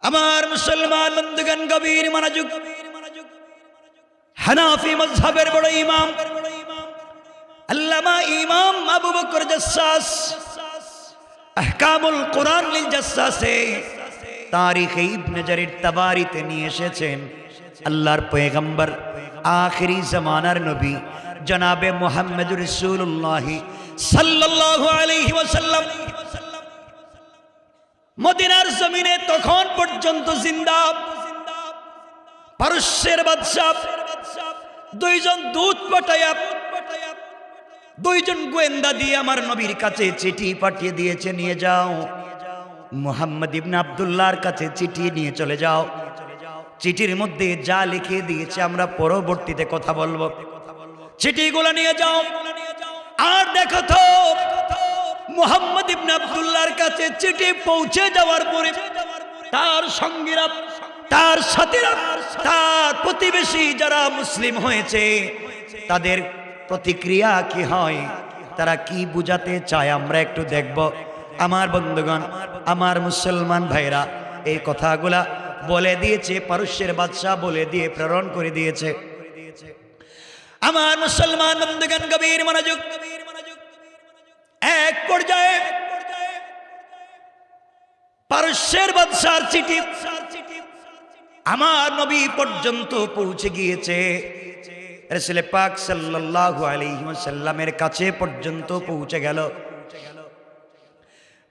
আমার মুসলমান বন্ধুগণ গভীর মনোযোগ। হানাফি মাযহাবের বড় ইমাম আল্লামা ইমাম আবু বকর জাসসাস আহকামুল কুরআন লিল জাসসাসে তারিখে ইবনে জারির তাবারিতে নিয়ে এসেছেন আল্লাহর পয়গম্বর আখিরি জামানার নবী জনাবে মুহাম্মদুর রাসূলুল্লাহ সাল্লাল্লাহু আলাইহি ওয়াসাল্লাম মদিনার জমিনে তখন পর্যন্ত জিন্দা পারস্যের বাদশা দুইজন দূত পাঠায়া দুইজন গোয়েন্দা দিয়ে আমার নবীর কাছে চিঠি পাঠিয়ে দিয়েছে, নিয়ে যাও মুহাম্মদ ইবনে আব্দুল্লাহর কাছে চিঠি নিয়ে চলে যাও। চিঠির মধ্যে যা লিখে দিয়েছে আমরা পরবর্তীতে কথা বলবো। চিঠিগুলো নিয়ে যাও। আর দেখো তো মুহাম্মদ ইবনে আব্দুল্লাহর কাছে চিঠি পৌঁছে যাওয়ার পরে তার সঙ্গীরা, তার সাথীরা, তার প্রতিবেশী যারা মুসলিম হয়েছে তাদের প্রতিক্রিয়া কি হয়, তারা কি বুঝাতে চায় আমরা একটু দেখব। আমার বন্ধুগণ, আমার মুসলমান ভাইরা, এই কথাগুলা বলে দিয়েছে পারস্যের বাদশা, বলে দিয়ে প্রেরণ করে দিয়েছে। আমার মুসলমান বন্ধুগণ গভীর মনোযোগ। এক পর্যায়ে পারস্যের বাদশার চিঠি আমার নবী পর্যন্ত পৌঁছে গিয়েছে। রাসূল পাক সাল্লাল্লাহু আলাইহি ওয়াসাল্লামের কাছে পর্যন্ত পৌঁছে গেল।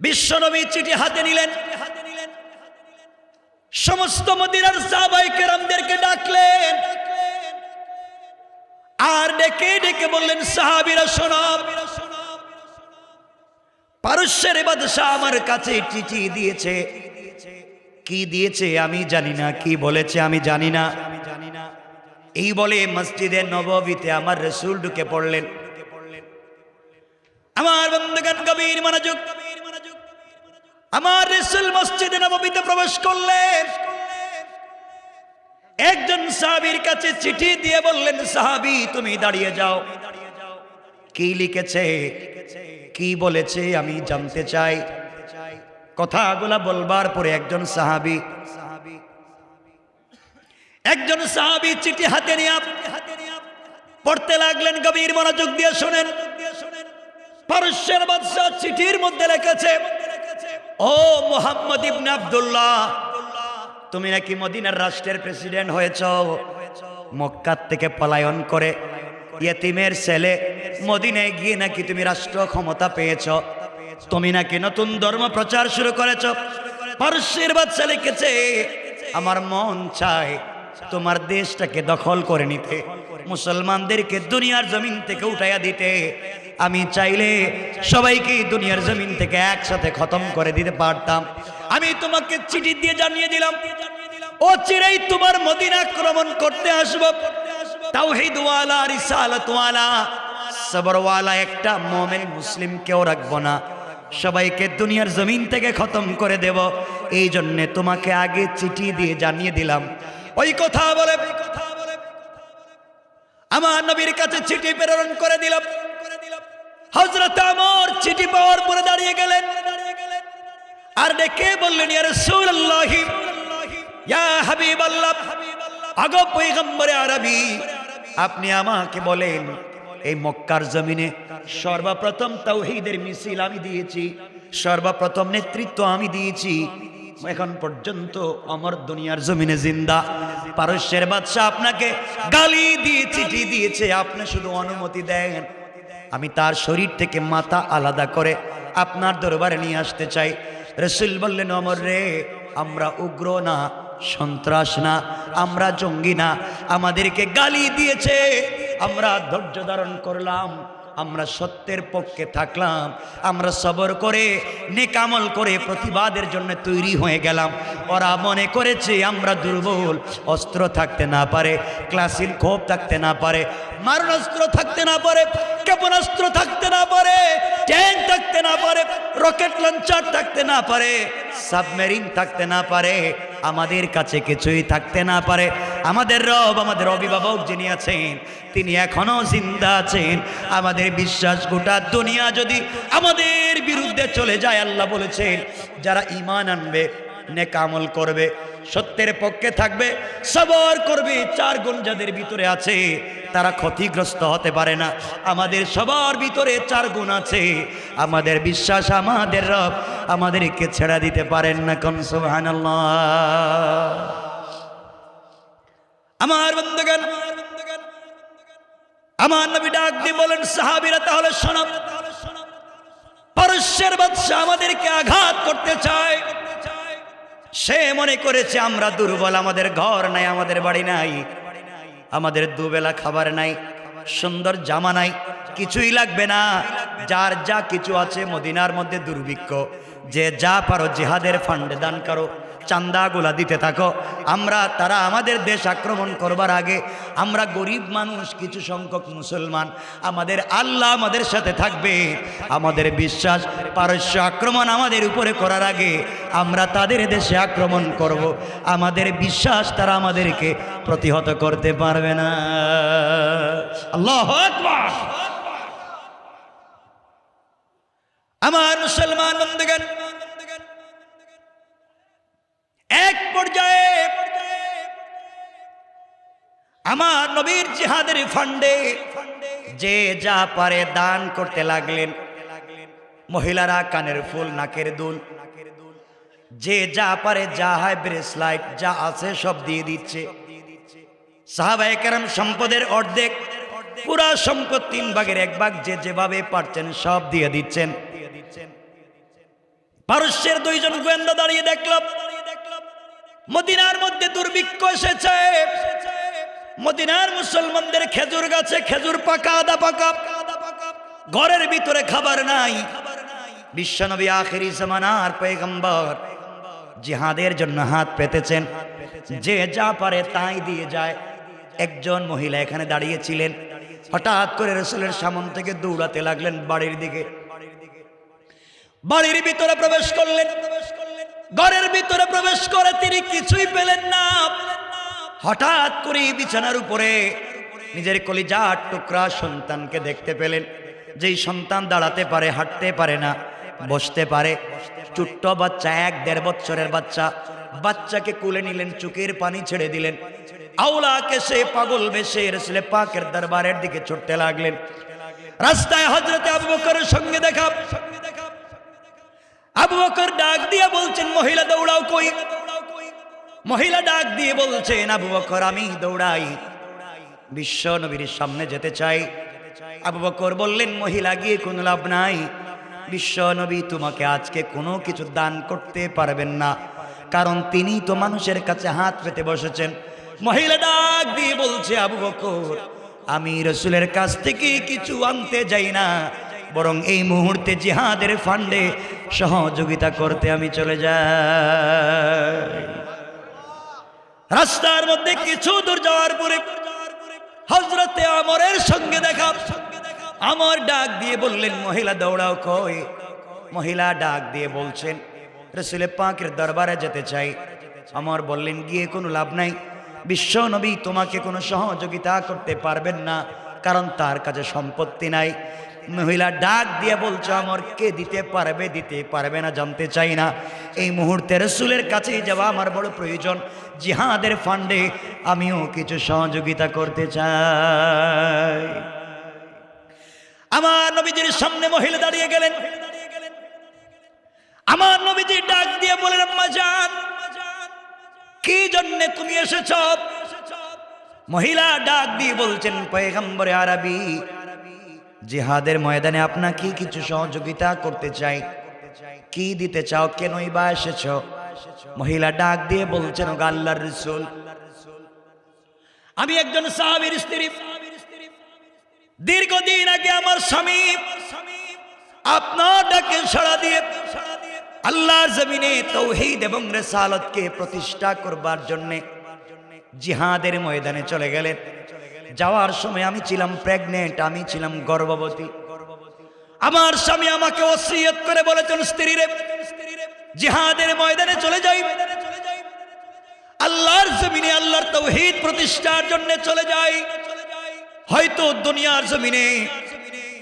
বিশ্বনবী চিঠি হাতে নিলেন, সমস্ত মদিনার সাহাবায়ে কেরামদেরকে ডাকলেন আর ডেকে ডেকে বললেন, সাহাবীরা শোনো, পারস্যের বাদশা আমার কাছে চিঠি দিয়েছে। কি দিয়েছে আমি জানি না, কি বলেছে আমি জানি না। এই বলে মসজিদে নববীতে আমার রাসূল ঢুকে পড়লেন। আমার বন্ধুগণ গভীর মনোযোগ। আমার রাসূল মসজিদে নববীতে প্রবেশ করলেন। একজন সাহাবীর কাছে চিঠি দিয়ে বললেন, সাহাবী তুমি দাঁড়িয়ে যাও। কি লিখেছে, কি বলেছে আমি জানতে চাই। কথাগুলা বলবার পরে একজন সাহাবী চিঠি হাতে নিয়ে পড়তে লাগলেন। গভীর মনোযোগ দিয়ে শুনেন। পারস্যের বাদশা চিঠির মধ্যে লিখেছে, ও মুহাম্মদ ইবনে আব্দুল্লাহ, তুমি নাকি মদিনার রাষ্ট্রের প্রেসিডেন্ট হয়েছ। মক্কা থেকে পলায়ন করে ইয়েতিমের ছেলে মদিনায় গিয়ে নাকি তুমি রাষ্ট্র ক্ষমতা পেয়েছ। তুমি নাকি নতুন ধর্ম প্রচার শুরু করেছ। পারস্যের বাদশা লিখেছে, আমার মন চায় তোমার দেশটাকে দখল করে নিতে, মুসলমানদেরকে দুনিয়ার জমিন থেকে উঠাইয়া দিতে। আমি চাইলে সবাইকে দুনিয়ার জমিন থেকে একসাথে খতম করে দিতে পারতাম। আমি তোমাকে চিঠি দিয়ে জানিয়ে দিলাম, ও চিরেই তোমার মদিনা আক্রমণ করতে আসব। তাওহীদ ওয়ালা, রিসালাত ওয়ালা, সবর ওয়ালা একটা মুমিন মুসলিম কেউ রাখবো না, সবাইকে দুনিয়ার জমিন থেকে খতম করে দেব। এই জন্য তোমাকে আগে চিঠি দিয়ে জানিয়ে দিলাম। ওই কথা বলে আমার নবীর কাছে চিঠি প্রেরণ করে দিলাম। হযরত ওমর চিঠি পাওয়ার পরে দাঁড়িয়ে গেলেন আর ডেকে বললেন, ইয়া রাসূলুল্লাহ, ইয়া হাবিবাল্লাহ, আগো পয়গম্বরে আরবি, আপনি আমাকে বলেন, এই মক্কার জমিনে সর্বপ্রথম তাওহীদের মিছিল আমি দিয়েছি, সর্বপ্রথম নেতৃত্ব আমি দিয়েছি। এখন পর্যন্ত আমার দুনিয়ার জমিনে জিন্দা। পারস্যের বাদশা আপনাকে গালি দিয়ে চিঠি দিয়েছে, আপনি শুধু অনুমতি দেন, আমি তার শরীর থেকে মাথা আলাদা করে আপনার দরবারে নিয়ে আসতে চাই। রাসূল বললেন, ওমর রে, আমরা উগ্র না, সন্ত্রাস না, আমরা জঙ্গি না। আমাদেরকে গালি দিয়েছে, আমরা ধৈর্য ধারণ করলাম, আমরা সত্যের পক্ষে থাকলাম, আমরা সবর করে নেক আমল করে প্রতিবাদের জন্য তৈরি হয়ে গেলাম। ওরা মনে করেছে আমরা দুর্বল, অস্ত্র থাকতে না পারে, ক্লাসিল খোপ থাকতে না পারে, মারণাস্ত্র থাকতে না পারে, ক্ষেপণাস্ত্র থাকতে না পারে, ট্যাঙ্ক থাকতে না পারে, রকেট লঞ্চার থাকতে না পারে, সাবমেরিন থাকতে না পারে, আমাদের কাছে কিছুই থাকতে না পারে। আমাদের রব, আমাদের অভিভাবক যিনি আছেন, তিনি এখনো জিন্দা আছেন। আমাদের বিশ্বাস, গোটা দুনিয়া যদি আমাদের বিরুদ্ধে চলে যায়, আল্লাহ বলেছেন যারা ঈমান আনবে নেক আমল করবে, সত্যের পক্ষে থাকবে, সবর করবে, 4 গুণ যাদের ভিতরে আছে তারা ক্ষতিগ্রস্ত হতে পারে না। আমাদের সবার ভিতরে 4 গুণ আছে। আমাদের বিশ্বাস আমাদের রব আমাদেরকে ছেড়ে দিতে পারেন না। কোন সুবহানাল্লাহ। আমার বন্ধুগণ, আমার নবী ডাক দিয়ে বলেন, সাহাবীরা তাহলে শোনো, পারস্যের বাদশা আমাদেরকে আঘাত করতে চায়। সে মনে করেছে আমরা দুর্বল, আমাদের ঘর নাই, আমাদের বাড়ি নাই, আমাদের দুবেলা খাবার নাই, সুন্দর জামা নাই, কিছুই লাগবে না, যার যা কিছু আছে মদিনার মধ্যে দুর্ভিক্ষ, যে যা পারো জিহাদের ফান্ডে দান করো, চান্দাগুলা দিতে থাকো। তারা আমাদের দেশ আক্রমণ করবার আগে আমরা গরিব মানুষ, কিছু সংখ্যক মুসলমান, আমাদের আল্লাহ আমাদের সাথে থাকবে। আমাদের বিশ্বাস পারস্য আক্রমণ আমাদের উপরে করার আগে আমরা তাদের দেশে আক্রমণ করব। আমাদের বিশ্বাস তারা আমাদেরকে প্রতিহত করতে পারবে না। আল্লাহু আকবার। আমার মুসলমান বন্ধুগণ, এক পর্যায়ে আমার নবীর জিহাদের ফান্ডে যে যা পারে দান করতে লাগলেন। মহিলারা কানের ফুল, নাকের দুল, যে যা পারে, যা হয় ব্রেসলাইট, যা আছে সব দিয়ে দিচ্ছে। সাহাবায়ে কেরাম সম্পদের অর্ধেক, পুরা সম্পদ 3 ভাগের 1 ভাগ যে যেভাবে পারছেন সব দিয়ে দিচ্ছেন। পারস্যের 2 জন গোয়েন্দা দাঁড়িয়ে দেখল মদিনার মধ্যে দুর্ভিক্ষ এসেছে। মদিনার মুসলমানদের খেজুর গাছে খেজুর পাকা, আদা পাকা, ঘরের ভিতরে খাবার নাই। বিশ্বনবী আখিরি জামানার পয়গম্বর জিহাদের জন্য হাত পেতেছেন, যে যা পারে তাই দিয়ে যায়। একজন মহিলা এখানে দাঁড়িয়েছিলেন, হঠাৎ করে রাসূলের সামনে থেকে দৌড়াতে লাগলেন বাড়ির দিকে। বাড়ির ভিতরে প্রবেশ করলেন, ঘরের ভিতরে প্রবেশ করে তিনি কিছুই পেলেন না। হঠাৎ করে বিছানার উপরে নিজের কলিজার টুকরা সন্তানকে দেখতে পেলেন, যেই সন্তান দাঁড়াতে পারে, হাঁটতে পারে না, বসতে পারে। ছোট্ট বাচ্চা, 1-1.5 বছরের বাচ্চা। বাচ্চাকে কুলে নিলেন, চোখের পানি ছেড়ে দিলেন। আওলাকে সে পাগল বেশে রাসূল পাকের দরবারের দিকে ছুটতে লাগলেন। রাস্তায় হযরতে আবু বকরের সঙ্গে দেখা। আবু বকর ডাক দিয়ে বলছেন, মহিলা দৌড়াও কই? মহিলা ডাক দিয়ে বলছেন, আবু বকর আমি দৌড়াই, বিশ্ব নবীর সামনে যেতে চাই। আবু বকর বললেন, মহিলা গিয়ে কোনো লাভ নাই, বিশ্ব নবী তোমাকে আজকে কোনো কিছু দান করতে পারবেন না, কারণ তিনি তো মানুষের কাছে হাত পেতে বসেছেন। মহিলা ডাক দিয়ে বলছে, আবু বকর আমি রাসূলের কাছ থেকে কিছু আনতে যাই না, বরং এই মুহূর্তে জিহাদের ফান্ডে সহযোগিতা করতে আমি চলে যাই। রাস্তার মধ্যে কিছু দূর যাওয়ার পরে হযরতে ওমরের সঙ্গে দেখা। ওমর ডাক দিয়ে বললেন, মহিলা দৌড়াও কই? মহিলা ডাক দিয়ে বলছেন, রাসূল পাকের দরবারে যেতে চাই। ওমর বললেন, গিয়ে কোনো লাভ নাই, বিশ্ব নবী তোমাকে কোনো সহযোগিতা করতে পারবেন না, কারণ তার কাছে সম্পত্তি নাই। মহিলা ডাক দিয়ে বলছে, ওমর কে দিতে পারবে না জানতে চাই না, এই মুহূর্তে রাসূলের কাছে যাওয়া আমার বড় প্রয়োজন। জিহাদের ফান্ডে আমিও কিছু সহযোগিতা করতে চাই। আমার নবীজির সামনে মহিলা দাঁড়িয়ে গেলেন। আমার নবীজি ডাক দিয়ে বলেন, আম্মা জান কি জন্য তুমি এসেছ? মহিলা ডাক দিয়ে বলছেন, পয়গম্বরে আরবি জিহাদের ময়দানে আপনাকে কিছু সহযোগিতা করতে চাই। কি দিতে চাও, কেনই বা এসেছ? মহিলা ডাক দিয়ে বলছেন, ও আল্লাহর রাসূল আমি একজন সাহাবীর স্ত্রী। দীর্ঘদিন আগে আমার স্বামী আপনার ডাকে সাড়া দিয়ে আল্লাহর জমিনে তাওহীদ এবং রিসালাতকে প্রতিষ্ঠা করবার জন্য জিহাদের ময়দানে চলে গেলেন। যাওয়ার সময় আমি ছিলাম প্রেগনেন্ট, আমি ছিলাম গর্ভবতী। আমার স্বামী আমাকে ওসিয়ত করে বলেছেন, স্ত্রীরে জিহাদের ময়দানে চলে যাই, আল্লাহর জমিনে আল্লাহর তাওহীদ প্রতিষ্ঠার জন্য চলে যাই। হয়তো দুনিয়ার জমিনে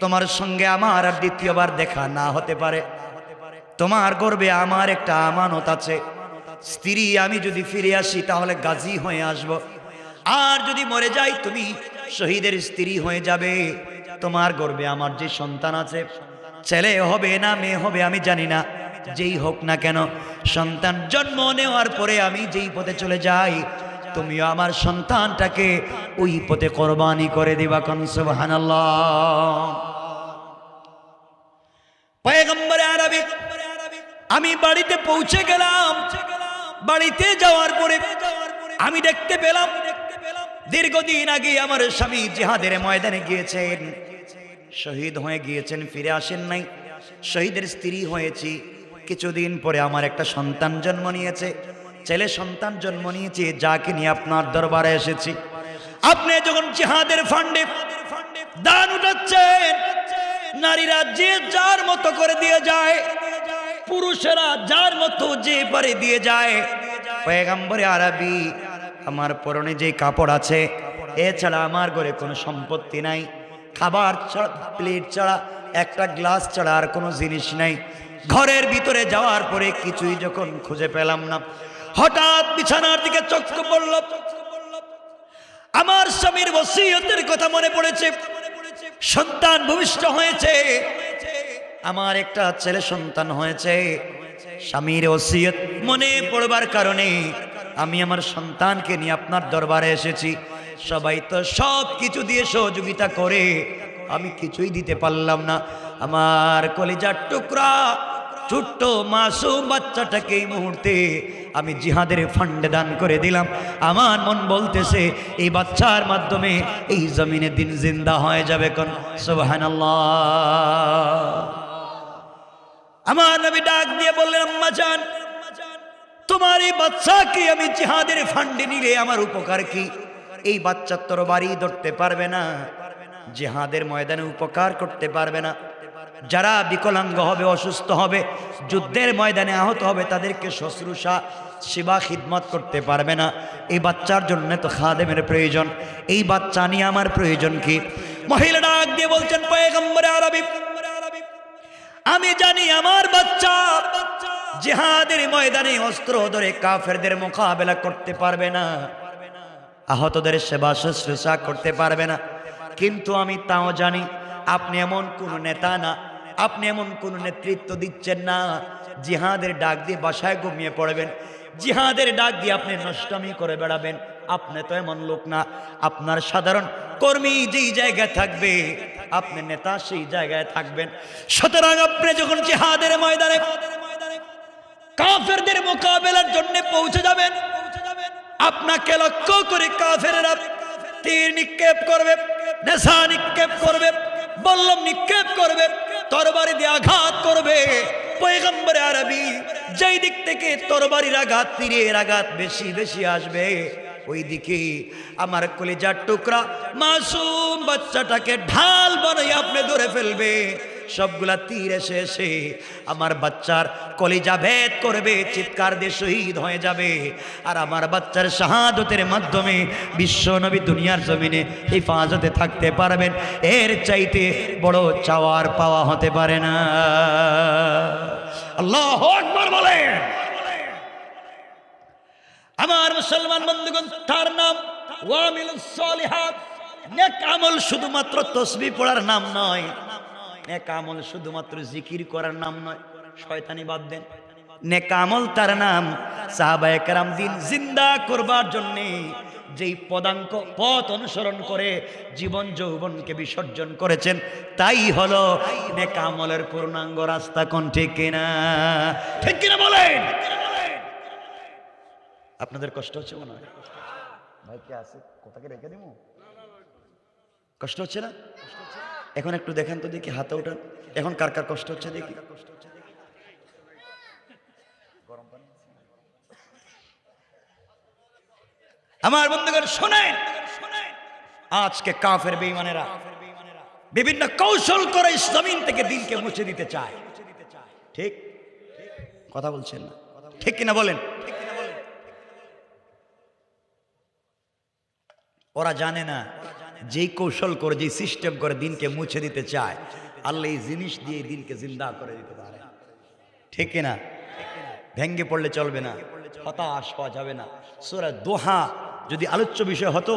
তোমার সঙ্গে আমার আর দ্বিতীয়বার দেখা না হতে পারে, তোমার গর্ভে আমার একটা আমানত আছে, স্ত্রী আমি যদি ফিরে আসি তাহলে গাজী হয়ে আসব, আর যদি মরে যাই তুমি শহীদের স্ত্রী হয়ে যাবে। তোমার গর্ভে আমার যে সন্তান আছে, ছেলে হবে না মেয়ে হবে আমি জানি না, যেই হোক না কেন, সন্তান জন্ম নেওয়ার পরে আমি যেই পথে চলে যাই, তুমিও আমার সন্তানটাকে ওই পথে কোরবানি করে দিবা। কোন সুবহানাল্লাহ। পয়গম্বরে আরবি আমি বাড়িতে পৌঁছে গেলাম। বাড়িতে যাওয়ার পরে আমি দেখতে পেলাম দীর্ঘদিন আগে আমার স্বামী জিহাদের ময়দানে গিয়েছেন, শহীদ হয়ে গিয়েছেন, ফিরে আসেন নাই। শহীদের স্ত্রী হয়েছি, কিছুদিন পরে আমার একটা সন্তান জন্ম নিয়েছে, ছেলে সন্তান জন্ম নিয়েছে, যাকে নিয়ে আপনার দরবারে এসেছি। আপনি যখন জিহাদের ফান্ডে দান উঠাচ্ছেন, নারীরা যে যার মতো করে দিয়ে যায়, পুরুষেরা যার মতো যে পারে দিয়ে যায়। পয়গম্বরে আরবি আমার পরনে যে কাপড় আছে, এছাড়া আমার ঘরে কোনো সম্পত্তি নাই, খাবার ছাড়া, প্লেট ছাড়া, একটা গ্লাস ছাড়া আর কোনো জিনিস নাই। ঘরের ভিতরে যাওয়ার পরে কিছুই যখন খুঁজে পেলাম না, হঠাৎ বিছানার দিকে চোখ পড়ল। আমার স্বামীর ওসিয়তের কথা মনে পড়েছে। সন্তান ভূমিষ্ঠ হয়েছে, আমার একটা ছেলে সন্তান হয়েছে। স্বামীর ওসিয়ত মনে পড়বার কারণে আমি আমার সন্তানকে নিয়ে আপনার দরবারে এসেছি। সবাই তো সব কিছু দিয়ে সহযোগিতা করে, আমি কিছুই দিতে পারলাম না। আমার কলিজার টুকরা ছোট্ট মাসুম বাচ্চাটাকে এই মুহূর্তে আমি জিহাদের ফান্ডে দান করে দিলাম। আমার মন বলতেছে এই বাচ্চার মাধ্যমে এই জমিনে দিন জিন্দা হয়ে যাবে। কোন সুবহানাল্লাহ। আমার নবী ডাক দিয়ে বললেন, আম্মা জান, তোমার এই বাচ্চাকে আমি জিহাদের ফান্ডে নিলে আমার উপকার কি? এই বাচ্চা তরবারি ধরতে পারবে না, জিহাদের ময়দানে উপকার করতে পারবে না। যারা বিকলাঙ্গ হবে, অসুস্থ হবে, যুদ্ধের ময়দানে আহত হবে, তাদেরকে শুশ্রূষা সেবা খিদমত করতে পারবে না। এই বাচ্চার জন্য তো খাদেমের প্রয়োজন, এই বাচ্চা নিয়ে আমার প্রয়োজন কি? মহিলা ডাক দিয়ে বলছেন, পয়গম্বরে আরবি আমি জানি আমার বাচ্চা জিহাদের ময়দানে অস্ত্র ধরে কাফেরদের মোকাবেলা করতে পারবে না, আহতদের সেবা শুশ্রূষা করতে পারবে না। কিন্তু আমি তাও জানি আপনি এমন কোন নেতা না, আপনি এমন কোন নেতৃত্ব দিচ্ছেন না জিহাদের ডাক দিয়ে বাসায় ঘুমিয়ে পড়বেন, জিহাদের ডাক দিয়ে আপনি নষ্টামি করে বেড়াবেন। আপনি তো এমন লোক না। আপনার সাধারণ কর্মী যেই জায়গায় থাকবে, আপনি নেতা সেই জায়গায় থাকবেন। সুতরাং আপনি যখন জিহাদের ময়দানে কাফেরদের মোকাবেলার জন্য পৌঁছে যাবেন, আপনাকে লক্ষ্য করে কাফেররা তীর নিক্ষেপ করবে, নেশা নিক্ষেপ করবে, বল্লম নিক্ষেপ করবে, তরবারি দিয়ে আঘাত করবে। পয়গম্বরে আরবি যেই দিক থেকে তরবারির আঘাত, তীরের আঘাত বেশি বেশি আসবে, ওই দিকে আমার কলিজার টুকরা মাসুম বাচ্চাটাকে ঢাল বানাই আপনি ধরে ফেলবে। সবগুলা তীর এসে এসে আমার বাচ্চার কলিজা ভেদ করবে, চিৎকার দিয়ে শহীদ হয়ে যাবে। আর আমার বাচ্চার শাহাদতের মাধ্যমে বিশ্ব নবী দুনিয়ার জমিনে হেফাজতে থাকতে পারবেন। এর চাইতে বড় চাওয়ার পাওয়া হতে পারে না। আল্লাহু আকবার বলেন। আমার মুসলমান বন্ধুগণ, তার নাম ওয়ামিলুস সালিহাত। নেক আমল শুধুমাত্র তাসবিহ পড়ার নাম নয়, নেক আমল শুধুমাত্র জিকির করার নাম নয়, শয়তানি বাদ দেন। নেক আমল তার নাম সাহাবায়ে কেরাম দিন জিন্দা করবার জন্য যেই পথ অনুসরণ করে জীবন যৌবনকে বিসর্জন করেছেন, তাই হলো নেক আমলের পূর্ণাঙ্গ রাস্তা। কোন ঠিক কিনা? ঠিক কিনা বলেন। আপনাদের কষ্ট হচ্ছে মনে হয়? ভাই কে আছে? কোথাকে রেখে দিব? কষ্ট হচ্ছে না? এখন একটু দেখেন তো দেখি, হাতে উঠান। এখন কার কার কষ্ট হচ্ছে দেখি। আমার বন্ধুগণ শোনেন, আজকে কাফের বেঈমানেরা বিভিন্ন কৌশল করে জমিন থেকে দিনকে মুছে দিতে চায়। ঠিক কথা বলছেন না? ঠিক কিনা বলেন? ওরা জানে না যেই কৌশল করে, যে সিস্টেম করে দিনকে মুছে দিতে চায়, আল্লাহ এই জিনিস দিয়ে দিনকে জিন্দা করে দিতে পারে। ঠিক কিনা? ভেঙ্গে পড়লে চলবে না, হতাশ হওয়া যাবে না। সূরা দোহা যদি আলোচ্য বিষয় হতো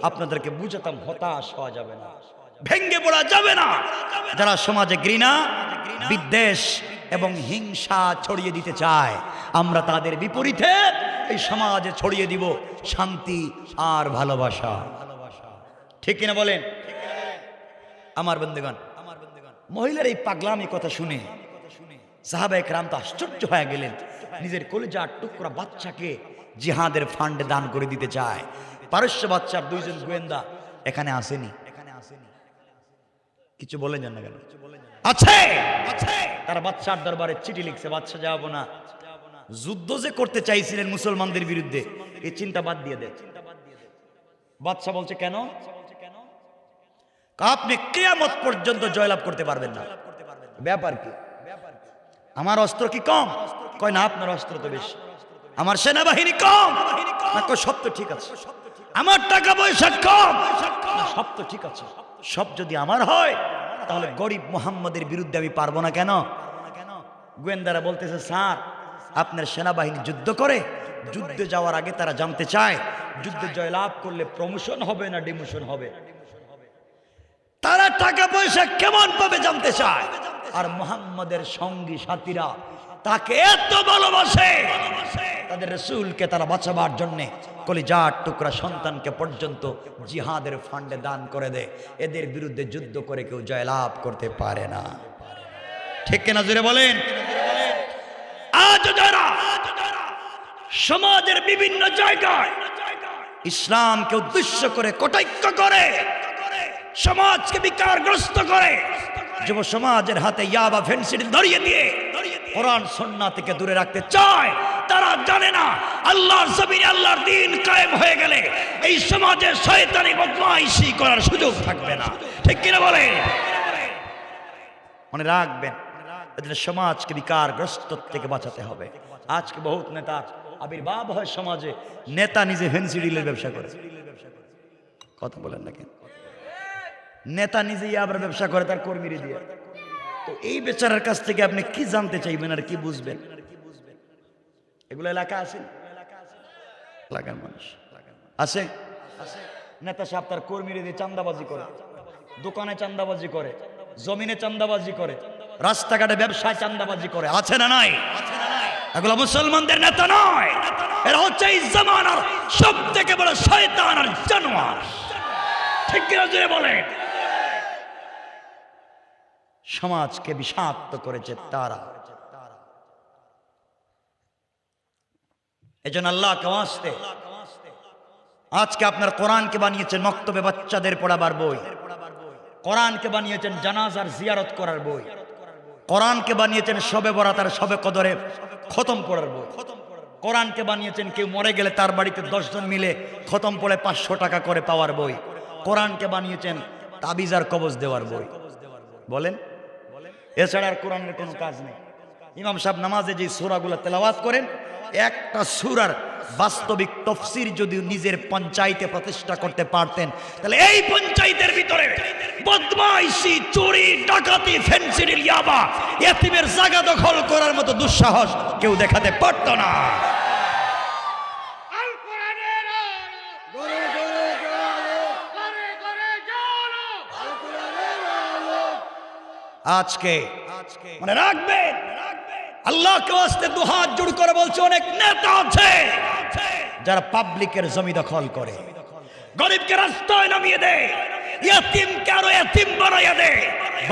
আপনাদেরকে বুঝাতাম, হতাশ হওয়া যাবে না, ভেঙ্গে পড়া যাবে না। যারা সমাজে ঘৃণা, বিদ্বেষ এবং হিংসা ছড়িয়ে দিতে চায়, আমরা তাদের বিপরীতে এই সমাজে ছড়িয়ে দিব শান্তি আর ভালোবাসা। ঠিক কিনা বলেন? আমার বন্ধুগণ, মহিলার এই পাগলামি কথা শুনে সাহাবায়ে কেরাম তো আশ্চর্য হয়ে গেলেন। নিজের কলিজার টুকরা বাচ্চাকে জিহাদের ফান্ডে দান করে দিতে চায়। পারস্য বাচ্চার দুইজন গোয়েন্দা এখানে আসেনি, কিছু বলেন না কেন? আছে, তারা বাচ্চার দরবারে চিঠি লিখছে, বাচ্চা যাবো না। যুদ্ধ যে করতে চাইছিলেন মুসলমানদের বিরুদ্ধে, এই চিন্তা বাদ দিয়ে দেন। বাচ্চা বলছে কেন? আপনি কিয়ামত পর্যন্ত জয়লাভ করতে পারবেন না। ব্যাপার কি? আমার অস্ত্র কি কম? কয় না, আপনার অস্ত্র তো বেশি। আমার সেনাবাহিনী কম? না, কয় সব তো ঠিক আছে। আমার টাকা পয়সা কম? না, সব তো ঠিক আছে। সব যদি আমার হয় তাহলে গরিব মুহাম্মদের বিরুদ্ধে আমি পারবো না কেন? গোয়েন্দারা বলতেছে, স্যার আপনার সেনাবাহিনী যুদ্ধ করে, যুদ্ধে যাওয়ার আগে তারা জানতে চায় যুদ্ধে জয়লাভ করলে প্রমোশন হবে না ডিমোশন হবে। তারা টাকা পয়সা কেমন পাবে জানতে চায়। আর মুহাম্মদের সঙ্গী সাথীরা তাকে এত ভালোবাসে, তাদের রাসূলকে তারা বাঁচাবার জন্য কলিজার টুকরা সন্তানকে পর্যন্ত জিহাদের ফান্ডে দান করে দেয়। এদের বিরুদ্ধে যুদ্ধ করে কেউ জয়লাভ করতে পারে না। ঠিক কিনা জোরে বলেন? আজ যারা সমাজের বিভিন্ন জায়গায় ইসলামকে উদ্দেশ্য করে কটাক্ষ করে, সমাজকে বিকারগ্রস্ত করে, যুব সমাজের হাতে ইয়াবা ফেন্সিডিল ধরিয়ে দিয়ে কোরআন সুন্নাহ থেকে দূরে রাখতে চায়, তারা জানে না আল্লাহর জমিনে আল্লাহর দ্বীন কায়েম হয়ে গেলে এই সমাজে শয়তানি বদমাইশি করার সুযোগ থাকবে না। ঠিক কিনা বলে? মনে রাখবেন, এদের সমাজকে বিকারগ্রস্ত থেকে বাঁচাতে হবে। আজকে বহুত নেতা আবির্ভাব হয় সমাজে, নেতা নিজে ফেন্সিডিলের ব্যবসা করে। কথা বলেন না কেন? নেতা নিজেই আবার ব্যবসা করে তার কর্মীরে দিয়ে। তো এই বেচারার কাছ থেকে আপনি কি জানতে চাইবেন আর কি বুঝবেন? এগুলো এলাকা আছে, এলাকার মানুষ আছে। নেতা সাহেব তার কর্মীরে দিয়ে চান্দাবাজি করে, দোকানে চান্দাবাজি করে, জমিনে চান্দাবাজি করে, রাস্তাঘাটে ব্যবসায় চান্দাবাজি করে, আছে না নাই? এগুলো মুসলমানদের নেতা নয়, এরা হচ্ছে এই জামানার সব থেকে বড় শয়তান আর জানোয়ার। ঠিক কিনা জোরে বলেন? সমাজকে বিষাক্ত করেছে তারা। এজন্য আল্লাহকে ওয়াস্তে আজকে আপনার কোরআনকে বানিয়েছেন মক্তবে বাচ্চাদের পড়াবার বই, কোরআনকে বানিয়েছেন জানাজার জিয়ারত করার বই, কোরআনকে বানিয়েছেন শবে বরাত আর শবে কদরে খতম পড়ার বই, কোরআনকে বানিয়েছেন কেউ মরে গেলে তার বাড়িতে 10 জন মিলে খতম পড়ে 500 টাকা করে পাওয়ার বই, কোরআনকে বানিয়েছেন তাবিজ আর কবজ দেওয়ার বই। বলেন, এছাড়া আর কোরআনের কোনো কাজ নেই। ইমাম সাহেব নামাজে যে সূরাগুলো তেলাওয়াত করেন, একটা সূরার বাস্তবিক তাফসীর যদি নিজের পঞ্চায়েতে প্রতিষ্ঠা করতে পারতেন, তাহলে এই পঞ্চায়েতের ভিতরে বদমাইশি, চুরি, ডাকাতি, ফেন্সিডিল, ইয়াবা, ইতিমের জায়গা দখল করার মতো দুঃসাহস কেউ দেখাতে পারত না। আজকে মনে রাখবেন, আল্লাহকে ওয়াস্তে দুহাত জোড় করে বলছে, অনেক নেতা আছে যারা পাবলিকের জমি দখল করে, গরিবকে রাস্তায় নামিয়ে দেয়, ইতিমকে আরো ইতিম বানাইয়া দেয়,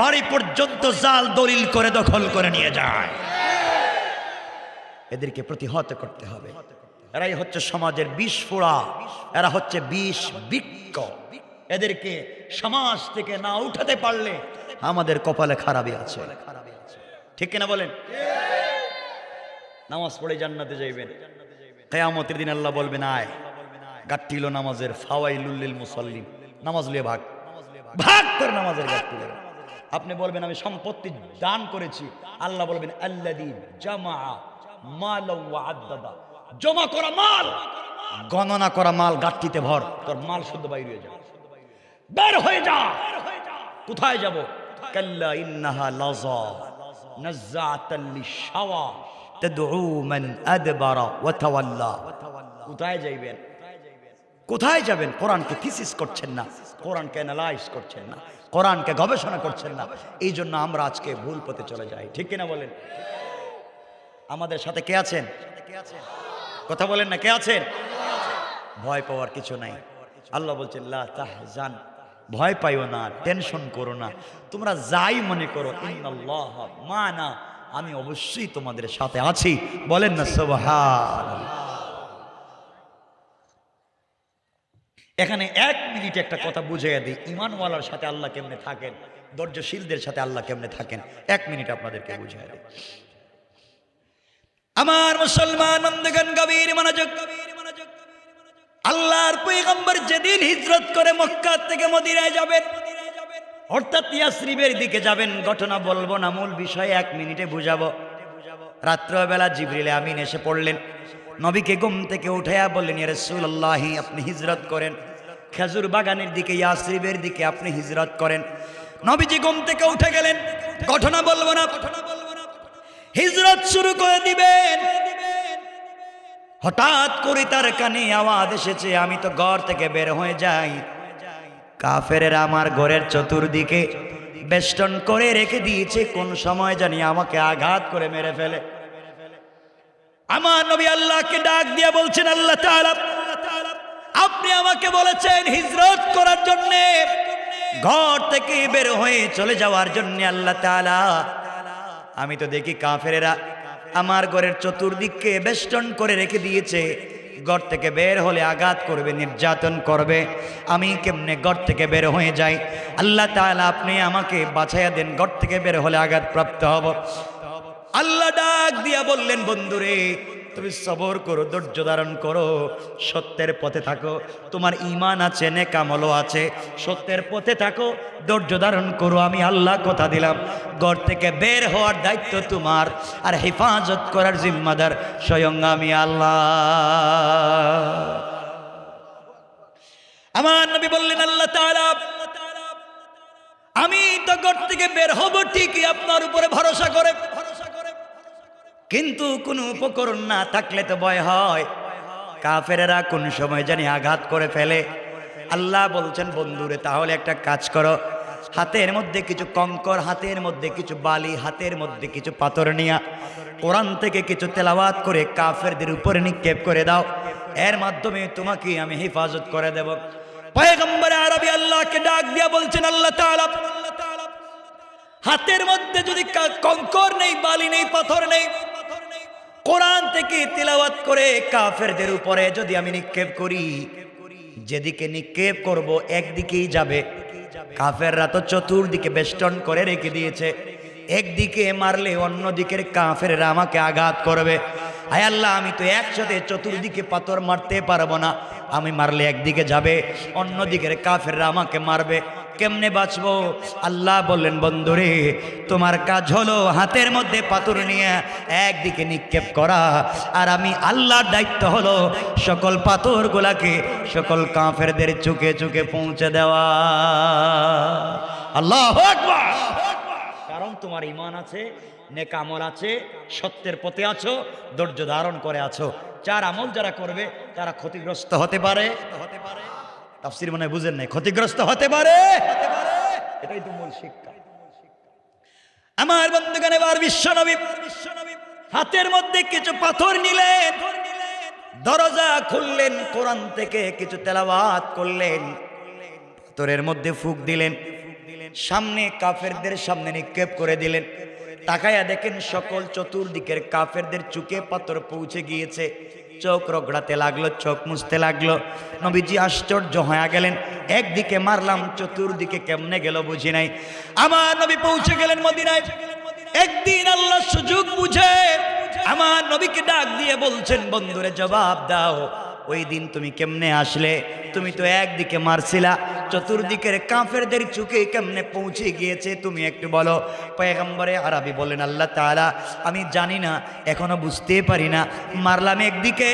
বাড়ি পর্যন্ত জাল দলিল করে দখল করে নিয়ে যায়। এদেরকে প্রতিহত করতে হবে। এরাই হচ্ছে সমাজের বিষ ফোড়া, এরা হচ্ছে বিষ বৃক্ষ। এদেরকে সমাজ থেকে না উঠাতে পারলে আমাদের কপালে খারাপই আছে। ঠিক কিনা বলেন? নামাজ পড়ে জান্নাতে যাইবেন, কিয়ামতের দিন আল্লাহ বলবেন, আয় গাট্টিল নামাজের ফাওয়াইলুল লিল মুসাল্লিন, নামাজ লিয়ে ভাগ ভাগ তোর নামাজের গাট্টিল। আপনি বলবেন আমি সম্পত্তি দান করেছি, আল্লাহ বলবেন আল্লাযী জামা মালাও ওয়া আদ্দাদা, জমা করা মাল, গণনা করা মাল গাট্টিতে ভর, তোর মাল শুদ্ধ বাইরে হয়ে যা, বের হয়ে যা। কোথায় যাব? কাল্লা ইন্নাহা লাযা নাযাআতাল লিশাওয়া, তাদউ মান আদবারা ওয়া তাওয়াল্লা। কোথায় যাইবেন? কোথায় যাবেন? কোরআনকে থিসিস করছেন না, কোরআনকে অ্যানালাইজ করছেন না, কোরআনকে গবেষণা করছেন না। এই জন্য আমরা আজকে ভুল পথে চলে যাই। ঠিক কিনা বলেন? আমাদের সাথে কে আছেন? কথা বলেন না, কে আছেন? ভয় পাওয়ার কিছু নাই। আল্লাহ বলছেন লা তাহজান, ভয় পাইও না, টেনশন করো না, তোমরা যাই মনে করো, ইন্নাল্লাহ মানা, আমি অবশ্যই তোমাদের সাথে আছি। বলেন না সুবহানাল্লাহ। এখানে 1 মিনিট একটা কথা বুঝিয়ে দিই, ঈমানওয়ালার সাথে আল্লাহ কেমনে থাকেন, ধৈর্যশীলদের সাথে আল্লাহ কেমনে থাকেন। 1 মিনিট আপনাদেরকে বুঝিয়ে দিই। আমার মুসলমান বন্ধুগণ, গভীর মনোযোগ। আল্লাহর পয়গম্বর যেদিন হিজরত করে মক্কা থেকে মদিনায় যাবেন, অর্থাৎ ইয়াসরিবের দিকে যাবেন, ঘটনা বলবো না, মূল বিষয় 1 মিনিটে বুঝাবো। রাত্রবেলা জিবরিল আমিন এসে পড়লেন, নবীকে ঘুম থেকে উঠাইয়া বললেন, ইয়া রাসূলুল্লাহ, আপনি হিজরত করেন খেজুর বাগানের দিকে, ইয়াসরিবের দিকে আপনি হিজরত করেন। নবীজি ঘুম থেকে উঠে গেলেন, ঘটনা বলবো না, হিজরত শুরু করে দিবেন। হঠাৎ করে তার কানে আওয়াজ এসেছে, আমি তো ঘর থেকে বের হয়ে যাই, কাফেরেরা আমার ঘরের চতুর্দিকে বেষ্টন করে রেখে দিয়েছে, কোন সময় জানি আমাকে আঘাত করে মেরে ফেলে। আমার নবী আল্লাহকে ডাক দিয়ে বলছেন, আল্লাহ তাআলা, আপনি আমাকে বলেছেন হিজরত করার জন্য, ঘর থেকে বের হয়ে চলে যাওয়ার জন্য। আল্লাহ তাআলা, আমি তো দেখি কাফেরেরা আমার ঘরের চতুর্দিকে বেষ্টন করে রেখে দিয়েছে, ঘর থেকে বের হলে আঘাত করবে, নির্যাতন করবে, আমি কেমনে ঘর থেকে বের হয়ে যাই? আল্লাহ তাআলা, আপনি আমাকে বাঁচাইয়া দেন, ঘর থেকে বের হলে আঘাত প্রাপ্ত হব। আল্লাহ ডাক দিয়া বললেন, বন্ধুরে, তুমি সবর করো, ধৈর্য ধারণ করো, সত্যের পথে থাকো, তোমার ঈমান আছে, নেক আমলও আছে, সত্যের পথে থাকো, ধৈর্য ধারণ করো। আমি আল্লাহ কথা দিলাম, ঘর থেকে বের হওয়ার দায়িত্ব তোমার, আর হেফাজত করার জিম্মাদার স্বয়ং আমি আল্লাহ। আমার নবী বললেন, আল্লাহ তাআলা, আমি তো ঘর থেকে বের হব ঠিকই আপনার উপরে ভরসা করে, কিন্তু কোনো উপকরণ না থাকলে তো ভয় হয়, কাফেরেরা কোন সময় জানি আঘাত করে ফেলে। আল্লাহ বলছেন, বন্ধুরে, তাহলে একটা কাজ করো, হাতের মধ্যে কিছু কঙ্কর, হাতের মধ্যে কিছু বালি, হাতের মধ্যে কিছু পাথর নিয়া কোরআন থেকে কিছু তেলাওয়াত করে কাফেরদের উপরে নিক্ষেপ করে দাও, এর মাধ্যমে তোমাকে আমি হেফাজত করে দেব। পয়গম্বর আরবি আল্লাহকে ডাক দিয়া বলছেন, আল্লাহ তাআলা, হাতের মধ্যে যদি কঙ্কর নেই, বালি নেই, পাথর নেই, কোরআন থেকে তিলাওয়াত করে কাফেরদের উপরে যদি আমি নিক্ষেপ করি, যেদিকে নিক্ষেপ করব একদিকেই যাবে। কাফেররা তো চতুর্দিকে বেষ্টন করে রেখে দিয়েছে, একদিকে মারলে অন্য দিকের কাফেররা আমাকে আঘাত করবে। আয় আল্লাহ, আমি তো একসাথে চতুর্দিকে পাথর মারতে পারবো না, আমি মারলে একদিকে যাবে, অন্য দিকের কাফেররা আমাকে মারবে, কেমনে বাঁচবো? আল্লাহ বললেন, বন্ধুরে, তোমার কাজ হলো হাতের মধ্যে পাথর নিয়ে একদিকে নিক্ষেপ করা, আর আমি আল্লাহর দায়িত্ব হলো সকল পাথরগুলাকে সকল কাফেরদের চোখে চোখে পৌঁছে দেওয়া। আল্লাহু আকবার। কারণ তোমার ঈমান আছে, নেক আমল আছে, সত্যের পথে আছো, ধৈর্য ধারণ করে আছো। 4 আমল যারা করবে তারা ক্ষতিগ্রস্ত হতে পারে। তাফসীর মনে বুঝেন নাই, ক্ষতিগ্রস্ত হতে পারে, এটাই তো মূল শিক্ষা। আমার বন্ধুগণ, এবার বিশ্বনবী হাতের মধ্যে কিছু পাথর নিলেন, দরজা খুললেন, কোরআন থেকে কিছু তেলাওয়াত করলেন, পাথরের মধ্যে ফুঁক দিলেন, সামনে কাফেরদের সামনে নিক্ষেপ করে দিলেন। তাকায়া দেখেন সকল চতুর্দিকের কাফেরদের চোখে পাথর পৌঁছে গিয়েছে, চোখ রগড়াতে লাগলো, চোখ মুছতে লাগলো। নবীজি আশ্চর্য হয়ে গেলেন, একদিকে মারলাম, চতুর্দিকে কেমনে গেল বুঝি নাই। আমার নবী পৌঁছে গেলেন মদিনায়। একদিন আল্লাহ সুযোগ বুঝে আমার নবীকে ডাক দিয়ে বলছেন, বন্ধুরে, জবাব দাও, ওই দিন তুমি কেমনে আসলে? তুমি তো একদিকে মারছিলা, চতুর্দিকের কাফেরদের চোখে কেমনে পৌঁছে গিয়েছে তুমি একটু বলো। পয়গম্বরে আরবি বলেন, আল্লাহ তাআলা, আমি জানি না, এখনো বুঝতে পারি না, মারলাম একদিকে,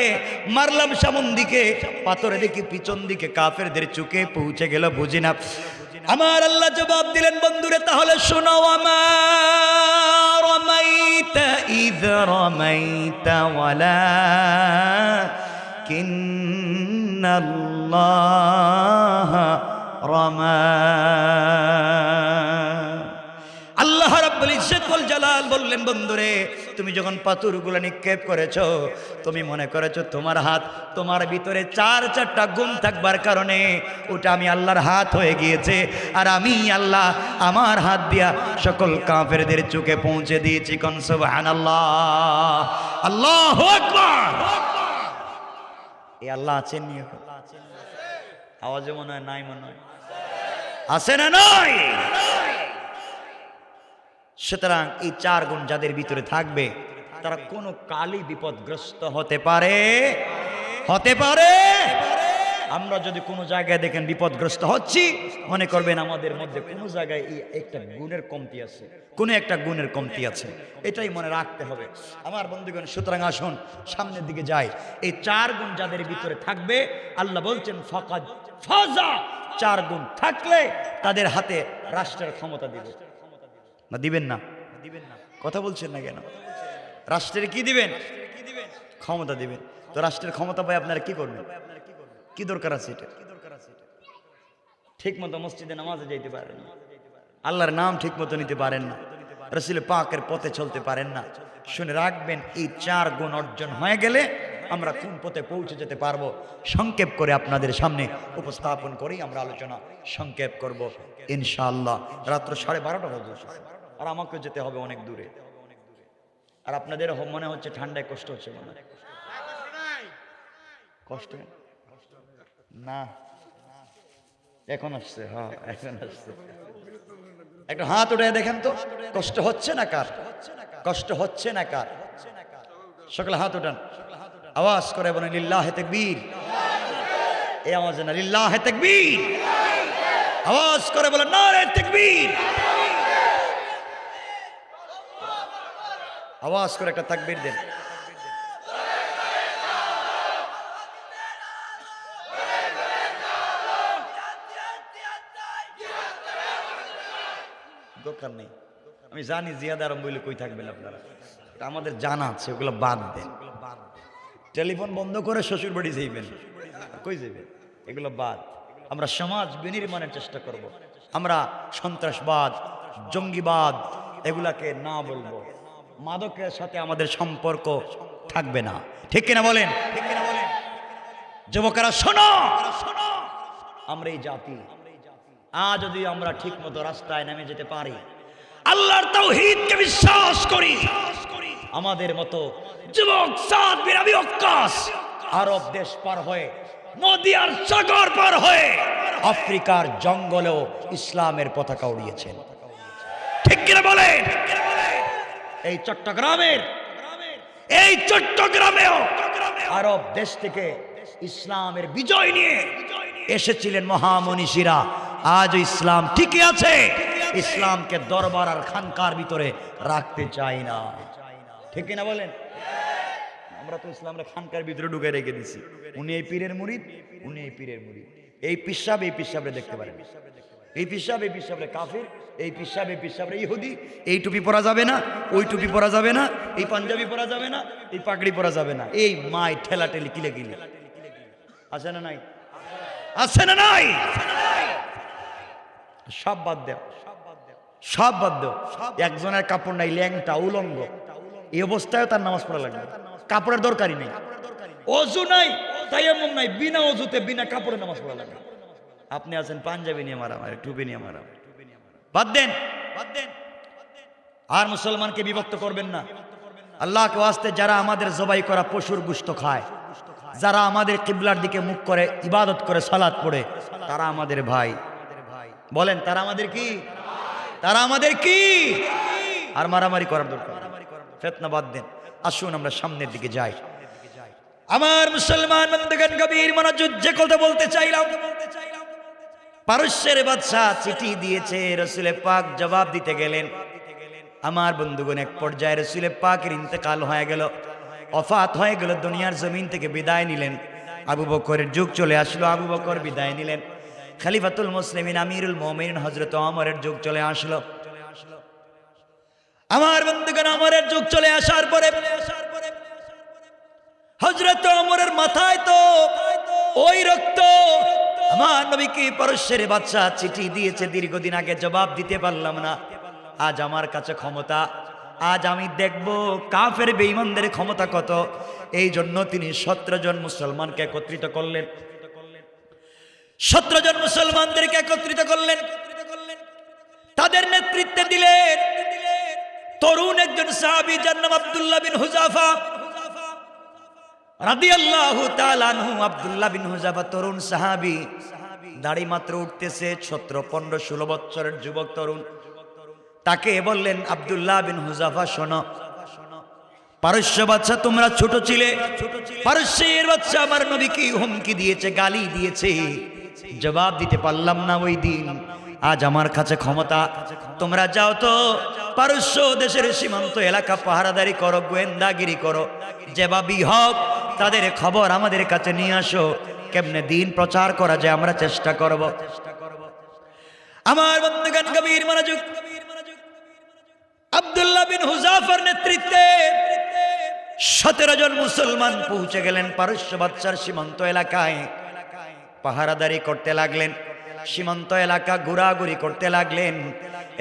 মারলাম সামন দিকে, পাথরে দেখি পিছন দিকে কাফেরদের চোখে পৌঁছে গেল বুঝি না। আমার আল্লাহ জবাব দিলেন, বন্ধুরে তাহলে শোনো, আমার রামাইতা ইয রামাইতা ওয়ালাকিন্নাল্লাহ রামা। আল্লাহ রাব্বুল ইজ্জত ওয়াল জালাল বললেন, বন্ধুরে তুমি যখন পাথরগুলো নিক্ষেপ করেছো, তুমি মনে করেছো তোমার হাত, তোমার ভিতরে চারটা গুণ থাকবার কারণে ওটা আমি আল্লাহর হাত হয়ে গিয়েছে, আর আমি আল্লাহ আমার হাত দিয়া সকল কাফেরদের চোখে পৌঁছে দিয়েছি। কোন সুবহানাল্লাহ, আল্লাহু আকবার। এই আল্লাহ আছেন নি? আওয়াজে মনে হয় নাই, মনে হয় আছে না নাই? সুতরাং এই চার গুণ যাদের ভিতরে থাকবে তারা কোনো কালই বিপদগ্রস্ত হতে পারে। আমরা যদি কোনো জায়গায় দেখেন বিপদগ্রস্ত হচ্ছি, মনে করবেন আমাদের মধ্যে কোনো জায়গায় এই একটা গুণের কমতি আছে, কোনো একটা গুণের কমতি আছে, এটাই মনে রাখতে হবে আমার বন্ধুগণ। সুতরাং আসুন সামনের দিকে যাই। এই চার গুণ যাদের ভিতরে থাকবে, আল্লাহ বলছেন ফাকাদ ফাজা, চার গুণ থাকলে তাদের হাতে রাষ্ট্রের ক্ষমতা দিবে। না দিবেন না? কথা বলছেন না কেন? রাষ্ট্রের কি দিবেন? ক্ষমতা দিবেন। তো রাষ্ট্রের ক্ষমতা পাই আপনারা কি করবেন? কি দরকার আছে এটা? ঠিক মতো মসজিদে নামাজে যাইতে পারেন না, আল্লাহর নাম ঠিক মতো নিতে পারেন না, রাসূল পাকের পথে চলতে পারেন না। শুনে রাখবেন, এই চার গুণ অর্জন হয়ে গেলে আমরা কোন পথে পৌঁছে যেতে পারবো, সংক্ষেপ করে আপনাদের সামনে উপস্থাপন করেই আমরা আলোচনা সংক্ষেপ করব ইনশাআল্লাহ। রাত্র 12:30 বাজে, আর আমাকে যেতে হবে অনেক দূরে, আর আপনাদের মনে হচ্ছে ঠান্ডায় কষ্ট হচ্ছে, মনে হয় কষ্ট না? এখন আসছে, হ্যাঁ এখন আসছে। একটা হাত উঠে দেখেন তো, কষ্ট হচ্ছে না কার? কষ্ট হচ্ছে না কার? সকলে হাত উঠান, আওয়াজ করে বলেন লিল্লাহে তাকবীর। এই আওয়াজে না, লিল্লাহে তাকবীর। আওয়াজ করে বলেন নারে তাকবীর। আওয়াজ করে একটা তাকবীর দেন। দরকার নেই, আমি জানি জিয়াদ আরম বইলে কই থাকবেন আপনারা, আমাদের জানা আছে, ওগুলো বাদ দেন। টেলিফোন বন্ধ করে শ্বশুর বাড়ি যাইবেন, কই যাইবেন? এগুলো বাদ। আমরা সমাজ বিনির্মাণের চেষ্টা করব। আমরা সন্ত্রাসবাদ, জঙ্গিবাদ এগুলাকে না বলবো। মাদকের সাথে আমাদের সম্পর্ক থাকবে না, ঠিক কিনা বলেন? যুবকেরা শোনো, আমরা এই জাতি আজ যদি আমরা ঠিক মতো রাস্তায় নেমে যেতে পারি, আল্লাহর তাওহীদকে বিশ্বাস করি, আমাদের মতো যুবক সাদ বিন আবি ওয়াক্কাস আরব দেশ পার হয়ে, নদী আর সাগর পার হয়ে আফ্রিকার জঙ্গলেও ইসলামের পতাকা উড়িয়েছেন, ঠিক কিনা বলেন? এই চট্টগ্রামেও আরব দেশ থেকে ইসলামের বিজয় নিয়ে এসেছিলেন মহামনীষীরা। আজ ইসলাম ঠিকই আছে, ইসলামকে দরবার আর খানকার ভিতরে রাখতে চাই না, ঠিক কিনা বলেন? আমরা তো ইসলামরা খানকার ভিতরে ঢুকে রেখে দিছি। উনি এই পীরের মুরিদ, উনি এই পীরের মুরিদ। এই পিসাব এই পিসাবরে দেখতে পারেন, এই পিসাব এই পিসাবরে কাফির, এই পিসাব এই পিসাবরে ইহুদি। এই টুপি পরা যাবে না, ওই টুপি পরা যাবে না, এই পাঞ্জাবি পরা যাবে না, এই পাগড়ি পরা যাবে না, এই মাই ঠেলাঠেলি কিলে কিলে আছে না নাই? আছে না নাই? সব বাদ দেও, সব বাদ দেও। একজনের কাপড় নাই, ল্যাংটা উলঙ্গ, এই অবস্থায় তার নামাজ পড়া লাগবে। কাপড়ের দরকারই নেই, অজু নাই, তায়াম্মুম নাই, বিনা অজুতে বিনা কাপড়ে নামাজ পড়া লাগে। আপনি আছেন পাঞ্জাবি নিয়ে মারামারি, টুপি নিয়ে মারামারি, বাদ দেন। আর মুসলমানকে বিভক্ত করবেন না। আল্লাহকে ওয়াস্তে যারা আমাদের জবাই করা পশুর গোশত খায়, যারা আমাদের কিবলার দিকে মুখ করে ইবাদত করে সালাত পড়ে, তারা আমাদের ভাই। বলেন তারা আমাদের কি? তারা আমাদের কি? আর মারামারি করার দরকার, ফিতনা বাদ দেন। আসুন আমরা সামনের দিকে যাই। আমার মুসলমান বন্ধুগণ, গভীর মনোযোগ যে কথা বলতে চাইলাম, পারস্যের বাদশা চিঠি দিয়েছে, রাসূল পাক জবাব দিতে গেলেন। আমার বন্ধুগণ, এক পর্যায়ে রাসূল পাকের ইন্তেকাল হয়ে গেল, ওফাত হয়ে গেল, দুনিয়ার জমিন থেকে বিদায় নিলেন। আবু বকরের যুগ চলে আসলো, আবু বকর বিদায় নিলেন। খলিফাতুল মুসলিমিন আমিরুল মুমিনিন হযরত ওমরের যুগ চলে আসলো। আমার বন্ধুগণ, ওমরের যুগ চলে আসার পরে হযরত ওমরের মাথায় তো ওই রক্ত। আমার নবীকে পারস্যের বাদশা চিঠি দিয়েছে, দীর্ঘদিন আগে জবাব দিতে পারলাম না। আজ আমার কাছে ক্ষমতা, আজ আমি দেখব কাফের বেঈমানদের ক্ষমতা কত। এই জন্য তিনি 17 জন মুসলমানকে একত্রিত করলেন, 17 জন মুসলমানদেরকে একত্রিত করলেন। তাদের নেতৃত্বে দিলেন তরুণ একজন সাহাবী, যার নাম আব্দুল্লাহ বিন হুযাফা রাদিয়াল্লাহু তাআলা আনহু। আব্দুল্লাহ বিন হুযাফা তরুণ সাহাবী, দাড়ি মাত্র উঠতেছে, 17, 15, 16 বছরের যুবক তরুণ। তাকে বললেন, আব্দুল্লাহ বিন হুযাফা শোনো, পারস্য বাদশা তোমরা ছোট ছিলে, পারস্যের বাদশা আমার নবীকে হুমকি দিয়েছে, গালি দিয়েছে, জবাব দিতে পারলাম না ওই দিন। আজ আমার কাছে ক্ষমতা, তোমরা যাও তো পারস্য দেশের সীমান্ত এলাকা পাহারাদারি করো, গোয়েন্দাগিরি করো, যেভাবেই হোক তাদের খবর আমাদের কাছে নিয়ে আসো, কেমনে দিন প্রচার করা যায় আমরা চেষ্টা করব। আমার বন্ধুগণ, গভীর মনোযোগ। আব্দুল্লাহ বিন হুযাফার নেতৃত্বে 17 জন মুসলমান পৌঁছে গেলেন পারস্য বাদশার সীমান্ত এলাকায়, পাহারাদারি করতে লাগলেন, সীমান্ত এলাকা ঘোরাঘুরি করতে লাগলেন।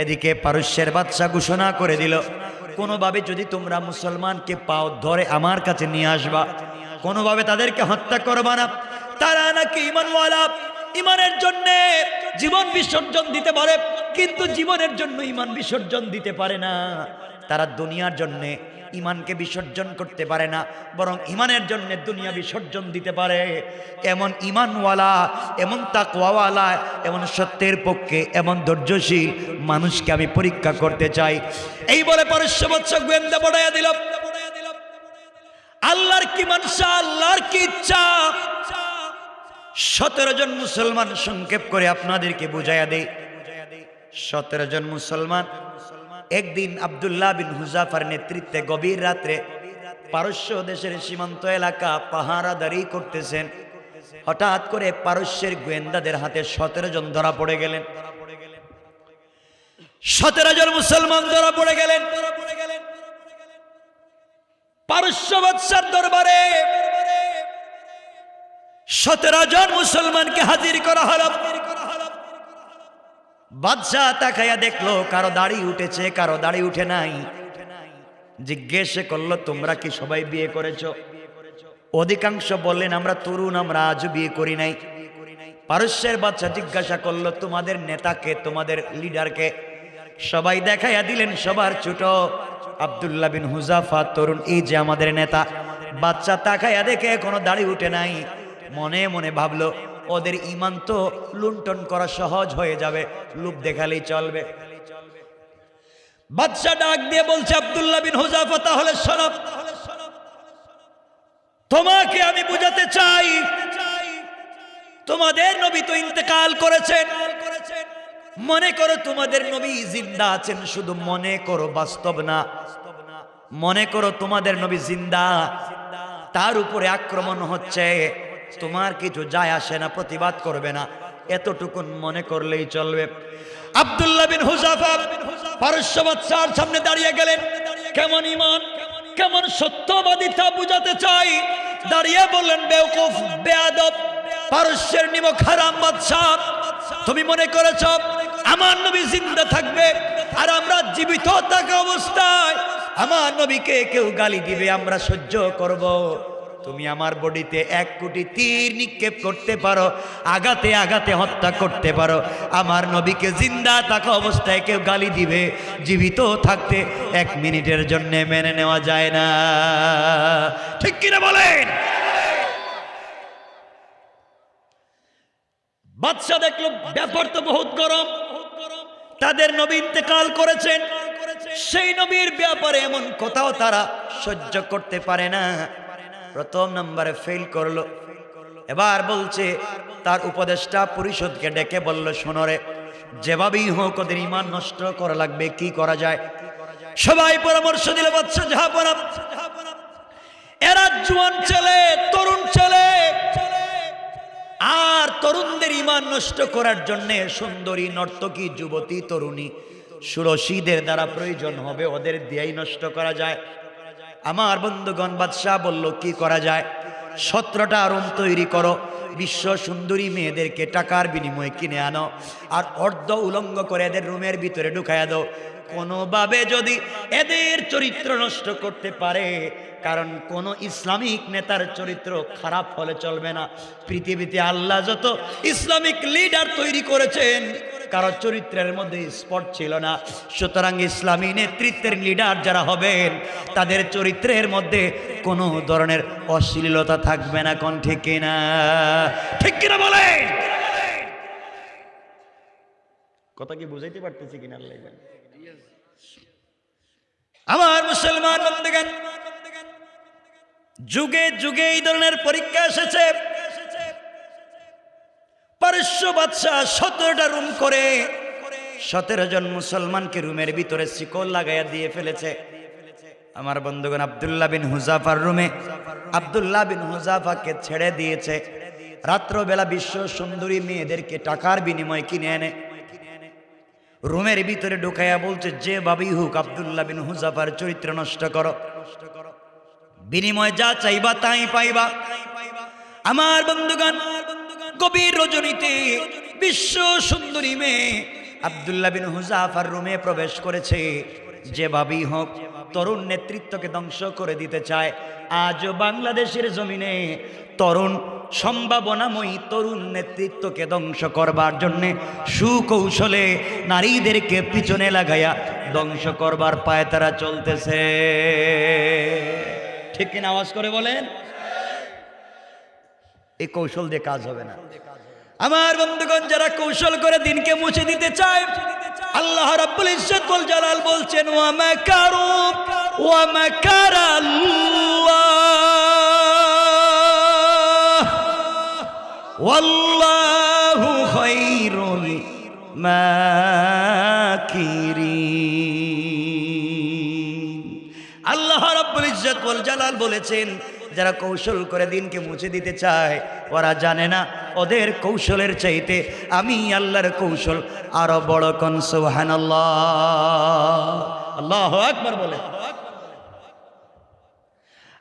এদিকে পারস্যের বাদশা ঘোষণা করে দিল, কোনোভাবে যদি তোমরা মুসলমানকে পাও ধরে আমার কাছে নিয়ে আসবা, কোনোভাবে তাদেরকে হত্যা করবা না। তারা নাকি ঈমানওয়ালা, ঈমানের জন্য জীবন বিসর্জন দিতে পারে, কিন্তু জীবনের জন্য ঈমান বিসর্জন দিতে পারে না। তারা দুনিয়ার জন্য ঈমানকে বিসর্জন করতে পারে না, বরং ঈমানের জন্য দুনিয়া বিসর্জন দিতে পারে। এমন ঈমানওয়ালা, এমন তাকওয়াওয়ালা, এমন সত্যের পক্ষে, এমন ধৈর্যশীল মানুষকে আমি পরীক্ষা করতে চাই। এই বলে পারস্য বাদশা গোয়েন্দা পাঠাইয়া দিল। আল্লাহর কি মানসা, আল্লাহর কি ইচ্ছা। 17 জন মুসলমান, সংক্ষেপ করে আপনাদেরকে বুঝাইয়া দেই। 17 জন মুসলমান একদিন আব্দুল্লাহ বিন হুযাফার নেতৃত্বে গভীর রাত্রে পারস্য দেশের সীমান্ত এলাকা পাহারাদারি করতেছেন। হঠাৎ করে পারস্যের গোয়েন্দাদের হাতে 17 জন ধরা পড়ে গেলেন। 17 জন মুসলমান ধরা পড়ে গেলেন। পারস্য বাদশার দরবারে 17 জন মুসলমানকে হাজির করা হলো। বাদশা তাকাইয়া দেখলো কারো দাড়ি উঠেছে, কারো দাড়ি উঠে নাই। জিজ্ঞেস করলো, তোমরা কি সবাই বিয়ে করেছো? অধিকাংশ বললেন, আমরা তরুণ, আমরা আজও বিয়ে করি নাই। পারস্যের বাদশা জিজ্ঞাসা করলো, তোমাদের নেতাকে, তোমাদের লিডারকে? সবাই দেখাইয়া দিলেন সবার ছোট আব্দুল্লাহ বিন হুযাফা তরুণ, এই যে আমাদের নেতা। বাদশা তাকাইয়া দেখে কোনো দাড়ি উঠে নাই। মনে মনে ভাবলো, ওদের ঈমান তো লুণ্ঠন করা সহজ হয়ে যাবে, লোভ দেখালেই চলবে। বাদশা ডাক দিয়ে বলছে, আব্দুল্লাহ বিন হুযাফা, তাহলে শোনো, তোমাকে আমি বুঝাতে চাই, তোমাদের নবী তো ইন্তেকাল করেছেন। মনে করো তোমাদের নবী জিন্দা আছেন, শুধু মনে করো, বাস্তব না। মনে করো তোমাদের নবী জিন্দা, তার উপরে আক্রমণ হচ্ছে, তোমার কিছু যায় আসে না, প্রতিবাদ করবে না, এতটুকুন মনে করলেই চলবে। আব্দুল্লাহ বিন হুযাফা পারস্য বাদশার সামনে দাঁড়িয়ে গেলেন। কেমন ঈমান, কেমন সত্যবাদী তা বুঝাতে চাই। দাঁড়িয়ে বললেন, বেওকুফ, বেয়াদব, পারস্যের নিমক হারাম বাদশা, তুমি মনে করেছ আমার নবী জিন্দা থাকবে আর আমরা জীবিত থাকা অবস্থায় আমার নবীকে কেউ গালি দিবে আমরা সহ্য করব? তুমি আমার বডিতে 1 কোটি তীর নিক্ষেপ করতে পারো, আঘাতে আঘাতে হত্যা করতে পারো, আমার নবীকে জিন্দা থাকা অবস্থায় কেউ গালি দিবে, জীবিত থাকতে 1 মিনিটের জন্য মেনে নেওয়া যায় না। ঠিক কিনা বলেন? বাদশা দেখলো ব্যাপার তো বহুত গরম, তাদের নবী ইন্তেকাল করেছেন, সেই নবীর ব্যাপারে এমন কথাও তারা সহ্য করতে পারে না। প্রথম নম্বরে ফেল করলো। এবার বলছে, তার উপদেষ্টা পরিষদকে ডেকে বলল, শোনরে, যেভাবেই হোক ওদের ঈমান নষ্ট করা লাগবে, কি করা যায়? সবাই পরামর্শ দিল, বাদশা জাহাপনা, এরা জোয়ান ছেলে, তরুণ ছেলে, আর আর তরুণদের ঈমান নষ্ট করার জন্য সুন্দরী নর্তকী যুবতী তরুণী সুরসীদের দ্বারা প্রয়োজন হবে, ওদের দিয়েই নষ্ট করা যায়। আমার বন্ধুগণ, বাদশাহ বলল কি করা যায়? 17টা রুম তৈরি করো, বিশ্ব সুন্দরী মেয়েদেরকে টাকার বিনিময়ে কিনে আনো, আর অর্ধ উলঙ্গ করে এদের রুমের ভিতরে ঢুকাইয়া দাও। কোনোভাবে যদি এদের চরিত্র নষ্ট করতে পারে, কারণ কোন ইসলামিক নেতার চরিত্র খারাপ হলে চলবে না। পৃথিবীতে আল্লাহ যত ইসলামিক লিডার তৈরি করেছেন, কারো চরিত্রের মধ্যে স্পট ছিল না। সুতরাং ইসলামী নেতৃত্বের লিডার যারা হবেন, তাদের চরিত্রের মধ্যে কোনো ধরনের অশ্লীলতা থাকবে না। কোন ঠিক কিনা? ঠিক কিনা বলেন? কথা কি বুঝাইতে পারতেছি কিনা আল্লাহ জানে। আমার মুসলমান বন্ধুগণ, যুগে যুগে এই ধরনের পরীক্ষা এসেছে। পারস্য বাদশাহ 17টা রুম করে 17 জন মুসলমানকে রুমের ভিতরে শিকল লাগাইয়া দিয়ে ফেলেছে। আমার বন্ধুগণ, আব্দুল্লাহ বিন হুযাফার রুমে আব্দুল্লাহ বিন হুযাফাকে ছেড়ে দিয়েছে। রাত্রবেলা বিশ্ব সুন্দরী মেয়েদেরকে টাকার বিনিময়ে কিনে এনে রুমের ভিতরে ঢুকাইয়া বলছে, যে ভাবেই হোক আব্দুল্লাহ বিন হুযাফার চরিত্র নষ্ট করো, বিনিময়ে যা চাইবা তাই পাইবা। আমার বন্ধুগণ, গভীর রজনীতে বিশ্ব সুন্দরী মেয়ে আব্দুল্লাহ বিন হুযাফার রুমে প্রবেশ করেছে। যে ভাবেই হোক তরুণ নেতৃত্বকে ধ্বংস করে দিতে চায়। আজ বাংলাদেশের জমিনে তরুণ সম্ভাবনাময়ী তরুণ নেতৃত্বকে ধ্বংস করবার জন্যে সুকৌশলে নারীদেরকে পিছনে লাগাইয়া ধ্বংস করবার পায়ে তারা চলতেছে। ঠিক কিনা? আওয়াজ করে বলেন। এই কৌশল দিয়ে কাজ হবে না। আমার বন্ধুগণ, যারা কৌশল করে দিনকে মুছে দিতে চায়, আল্লাহ রাব্বুল ইজ্জত ওয়াল জালাল বলছেন, ওয়া মাকারু ওয়া মাকারাল্লাহ ওয়াল্লাহু খায়রুল মাকিরিন। আল্লাহ রাব্বুল ইজ্জত ওয়াল জালাল বলেছেন, যারা কৌশল করে দিনকে মুছে দিতে চায়, ওরা জানে না ওদের কৌশলের চাইতে আমি আল্লাহর কৌশল আরো বড়। কোন সুবহানাল্লাহ, আল্লাহু আকবার বলে।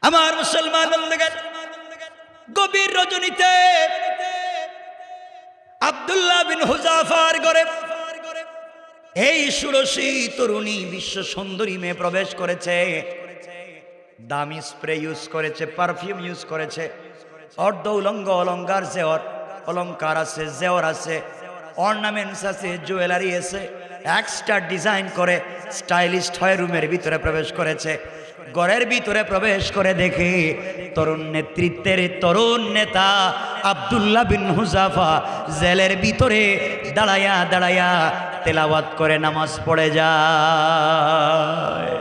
আমার মুসলমান বন্ধুগণ, গভীর রজনীতে আব্দুল্লাহ বিন হুযাফার ঘরে এই ষোড়শী তরুণী বিশ্ব সুন্দরী মেয়ে প্রবেশ করেছে। দামি স্প্রে ইউজ করেছে, পারফিউম ইউজ করেছে, অর্ধ উলঙ্গ অলঙ্কার জেওর অলঙ্কার আছে, জেওর আছে, অর্নামেন্টস আছে, জুয়েলারি আছে, এক্সট্রা ডিজাইন করে স্টাইলিস্ট হয়ে রুমের ভিতরে প্রবেশ করেছে। ঘরের ভিতরে প্রবেশ করে দেখে তরুণ নেতৃত্বের তরুণ নেতা আব্দুল্লাহ বিন হুযাফা জেলের ভিতরে দাঁড়ায়া দাঁড়ায়া তেলাওয়াত করে নামাজ পড়ে যায়।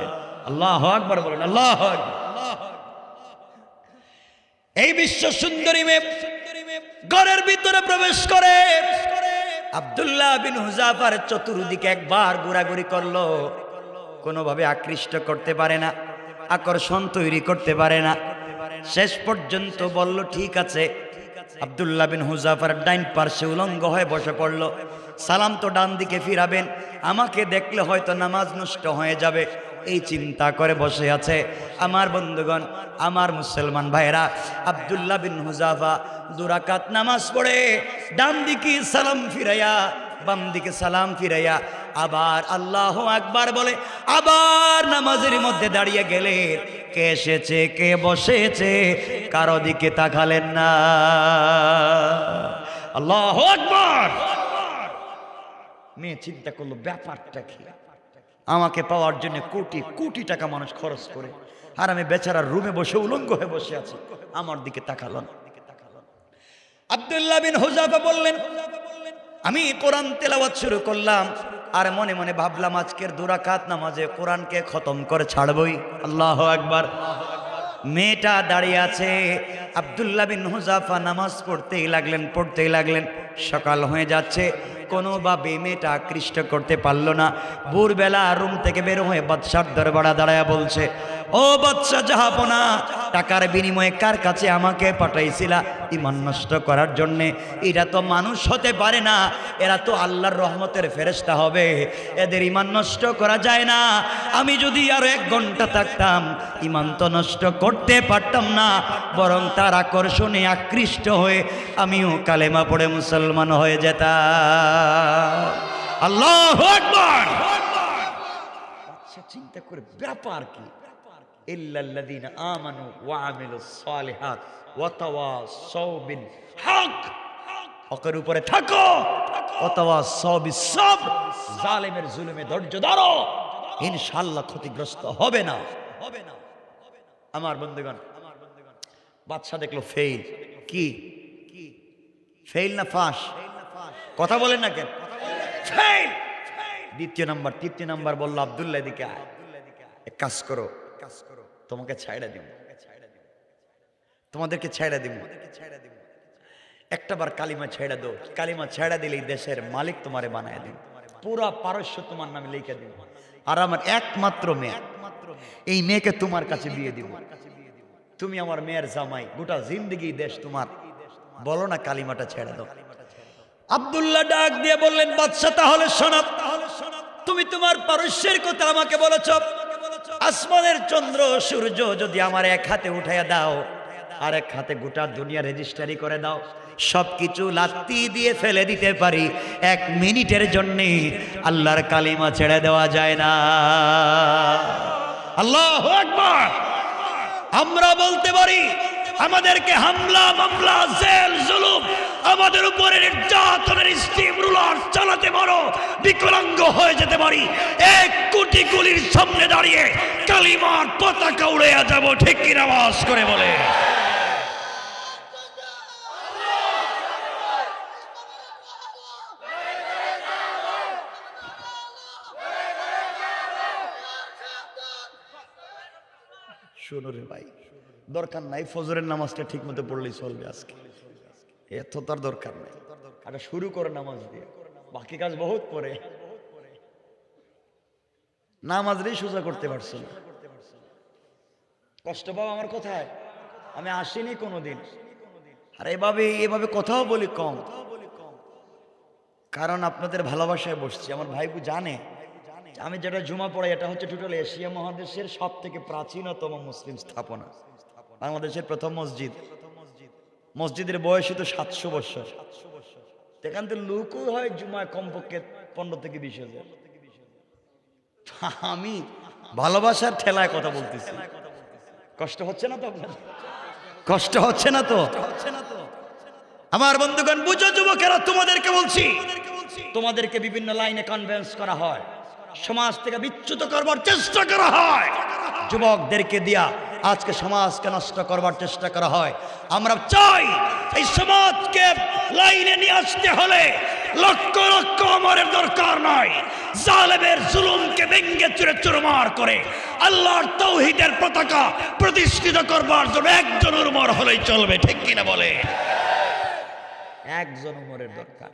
আল্লাহু আকবার বলেন, আল্লাহু আকবার। এই বিশ্ব সুন্দরী মেয়ে ঘরের ভিতরে প্রবেশ করে আব্দুল্লাহ বিন হুযাফার চতুর্দিকে একবার ঘোরাঘুরি করলো, কোনোভাবে আকৃষ্ট করতে পারে না, আকর্ষণ তৈরি করতে পারে না। শেষ পর্যন্ত বলল, ঠিক আছে। আব্দুল্লাহ বিন হুযাফার ডাইন পার্শ্বে উলঙ্গ হয়ে বসে পড়ল। সালাম তো ডান দিকে ফিরাবেন, আমাকে দেখলে হয়তো নামাজ নষ্ট হয়ে যাবে, এই চিন্তা করে বসে আছে। আমার বন্ধুগণ, আমার মুসলমান ভাইরা, আব্দুল্লাহ বিন হুযাফা 2 রাকাত নামাজ পড়ে ডান দিকে সালাম ফিরাইয়া বাম দিকে সালাম ফিরাইয়া আবার আল্লাহু আকবার বলে আবার নামাজের মধ্যে দাঁড়িয়ে গেলেন। কে এসেছে কে বসেছে কারো দিকে তাকালেন না। আল্লাহু আকবার। মেয়ে চিন্তা করলো, ব্যাপারটা কি? আমাকে পাওয়ার জন্য কোটি কোটি টাকা মানুষ খরচ করে, আর আমি বেচারার রুমে বসে উলঙ্গ হয়ে বসে আছি, আমার দিকে তাকালেন। আব্দুল্লাহ বিন হুযাফা বললেন, আমি কোরআন তেলাওয়াত শুরু করলাম আর মনে মনে ভাবলাম আজকের 2 রাকাত নামাজে কোরআনকে খতম করে ছাড়বই। আল্লাহু আকবার। মেয়েটা দাঁড়িয়ে আছে। আব্দুল্লাহ বিন হুযাফা নামাজ পড়তেই লাগলেন। সকাল হয়ে যাচ্ছে, কোনোভাবে মেয়েটা আকৃষ্ট করতে পারলো না। ভোরবেলা রুম থেকে বের হয়ে বাদশার দরবারে দাঁড়ায় বলছে, ও বাদশা জাহাপনা, টাকার বিনিময়ে কার কাছে আমাকে পাঠাইছিলা ঈমান নষ্ট করার জন্যে? এরা তো মানুষ হতে পারে না, এরা তো আল্লাহর রহমতের ফেরেশতা হবে, এদের ঈমান নষ্ট করা যায় না। আমি যদি আরো 1 ঘন্টা থাকতাম ঈমান তো নষ্ট করতে পারতাম না, বরং তার আকর্ষণে আকৃষ্ট হয়ে আমিও কালেমা পড়ে মুসলমান হয়ে যেতাম। আল্লাহু আকবার। আচ্ছা চিন্তা করে ব্যাপার কি? ইল্লাল্লাযীনা আমানু ওয়া আমিলুস সালিহাত ওয়া তাওয়াসাউ বিল হক, হকের উপরে থাকো, ওয়া তাওয়াসাউ বিস সাবর, জালেমের জুলুমে ধৈর্য ধরো, ইনশাআল্লাহ ক্ষতিগ্রস্ত হবে না। আমার বন্ধুগণ, বাদশা দেখলো ফেল। কি ফেল না ফাঁস? কথা বলেন না কেন? ফেল। দ্বিতীয় নাম্বার বললো, আব্দুল্লাহ এদিকে আয়, এক কাজ করো, তোমাকে ছাইড়া দিব, তোমাদেরকে ছাইড়া দিব, একটাবার কালিমা ছেড়ে দাও, কালিমা ছেড়ে দিলে এই দেশের মালিক তোমারে বানায় দিন, পুরা পারস্য তোমার নামে লিখে দিব, আর আমার একমাত্র মেয়ে, এই মেয়েকে তোমার কাছে বিয়ে দিব, তুমি আমার মেয়ের জামাই, গোটা জিন্দেগি দেশ তোমার, বলো না কালিমাটা ছেড়ে দাও। আব্দুল্লাহ ডাক দিয়ে বললেন, বাদশা তাহলে শোনো, তুমি তোমার পারস্যের কথা আমাকে বলেছ, আসমানের চন্দ্র সূর্য যদি আমার এক হাতে উঠাইয়া দাও, আর এক হাতে গোটা দুনিয়া রেজিস্ট্রি করে দাও, সবকিছু লাত্তি দিয়ে ফেলে দিতে পারি, 1 মিনিটের জন্যে আল্লাহর কালিমা ছেড়ে দেওয়া যায় না। আল্লাহু আকবার। আমরা বলতে পারি আমাদেরকে হামলা মামলা জেল জুলুম, আমাদের উপরে নির্যাতনের স্টিম রুলার চালাতে পারো, বিকলাঙ্গ হয়ে যেতে পারি, 1 কোটি গুলির সামনে দাঁড়িয়ে কালিমার পতাকা উড়ে যাব, ঠিক কি আওয়াজ করে বলে। শোনো রে ভাই, দরকার নাই ফজরের নামাজটা ঠিক মতো পড়লেই চলবে, আজকে এত তার দরকার নাই, আগে শুরু করে নামাজ দিয়ে, বাকি কাজ বহুত পরে। নামাজটাই সোজা করতে পারছো না, কষ্ট পাও আমার কথায়, আমি আসিনি কোনোদিন, আর এভাবে কথাও বলি কম, কারণ আপনাদের ভালোবাসায় বসছি। আমার ভাইবু জানে আমি যেটা জুমা পড়াই, এটা হচ্ছে টোটাল এশিয়া মহাদেশের সব থেকে প্রাচীনতম মুসলিম স্থাপনা, বাংলাদেশের প্রথম মসজিদ। মসজিদের বয়সই তো 700 বছর, এখান থেকে লোকও হয় জুমায় কমপক্ষে 15 থেকে 20 হাজার। আমি ভালোবাসার ঠেলায় কথা বলতেছি, কষ্ট হচ্ছে না তো আপনার? কষ্ট হচ্ছে না তো? আমার বন্ধুগণ বুঝো যুবকেরা, তোমাদেরকে বলছি, তোমাদেরকে বিভিন্ন লাইনে কনভিন্স করা হয়, সমাজ থেকে বিচ্যুত করবার চেষ্টা করা হয়, যুবকদেরকে দিয়া আজকে সমাজকে নষ্ট করবার চেষ্টা করা হয়। আমরা চাই এই সমাজকে লাইনে নিয়ে আসতে হলে লক্ষ লক্ষ ওমরের দরকার নয়, জালেমের জুলুমকে ভেঙে চুরে চুরমার করে আল্লাহর তাওহীদের পতাকা প্রতিষ্ঠিত করবার জন্য 1 ওমর হলেই চলবে, ঠিক কিনা বলে? 1 ওমরের দরকার।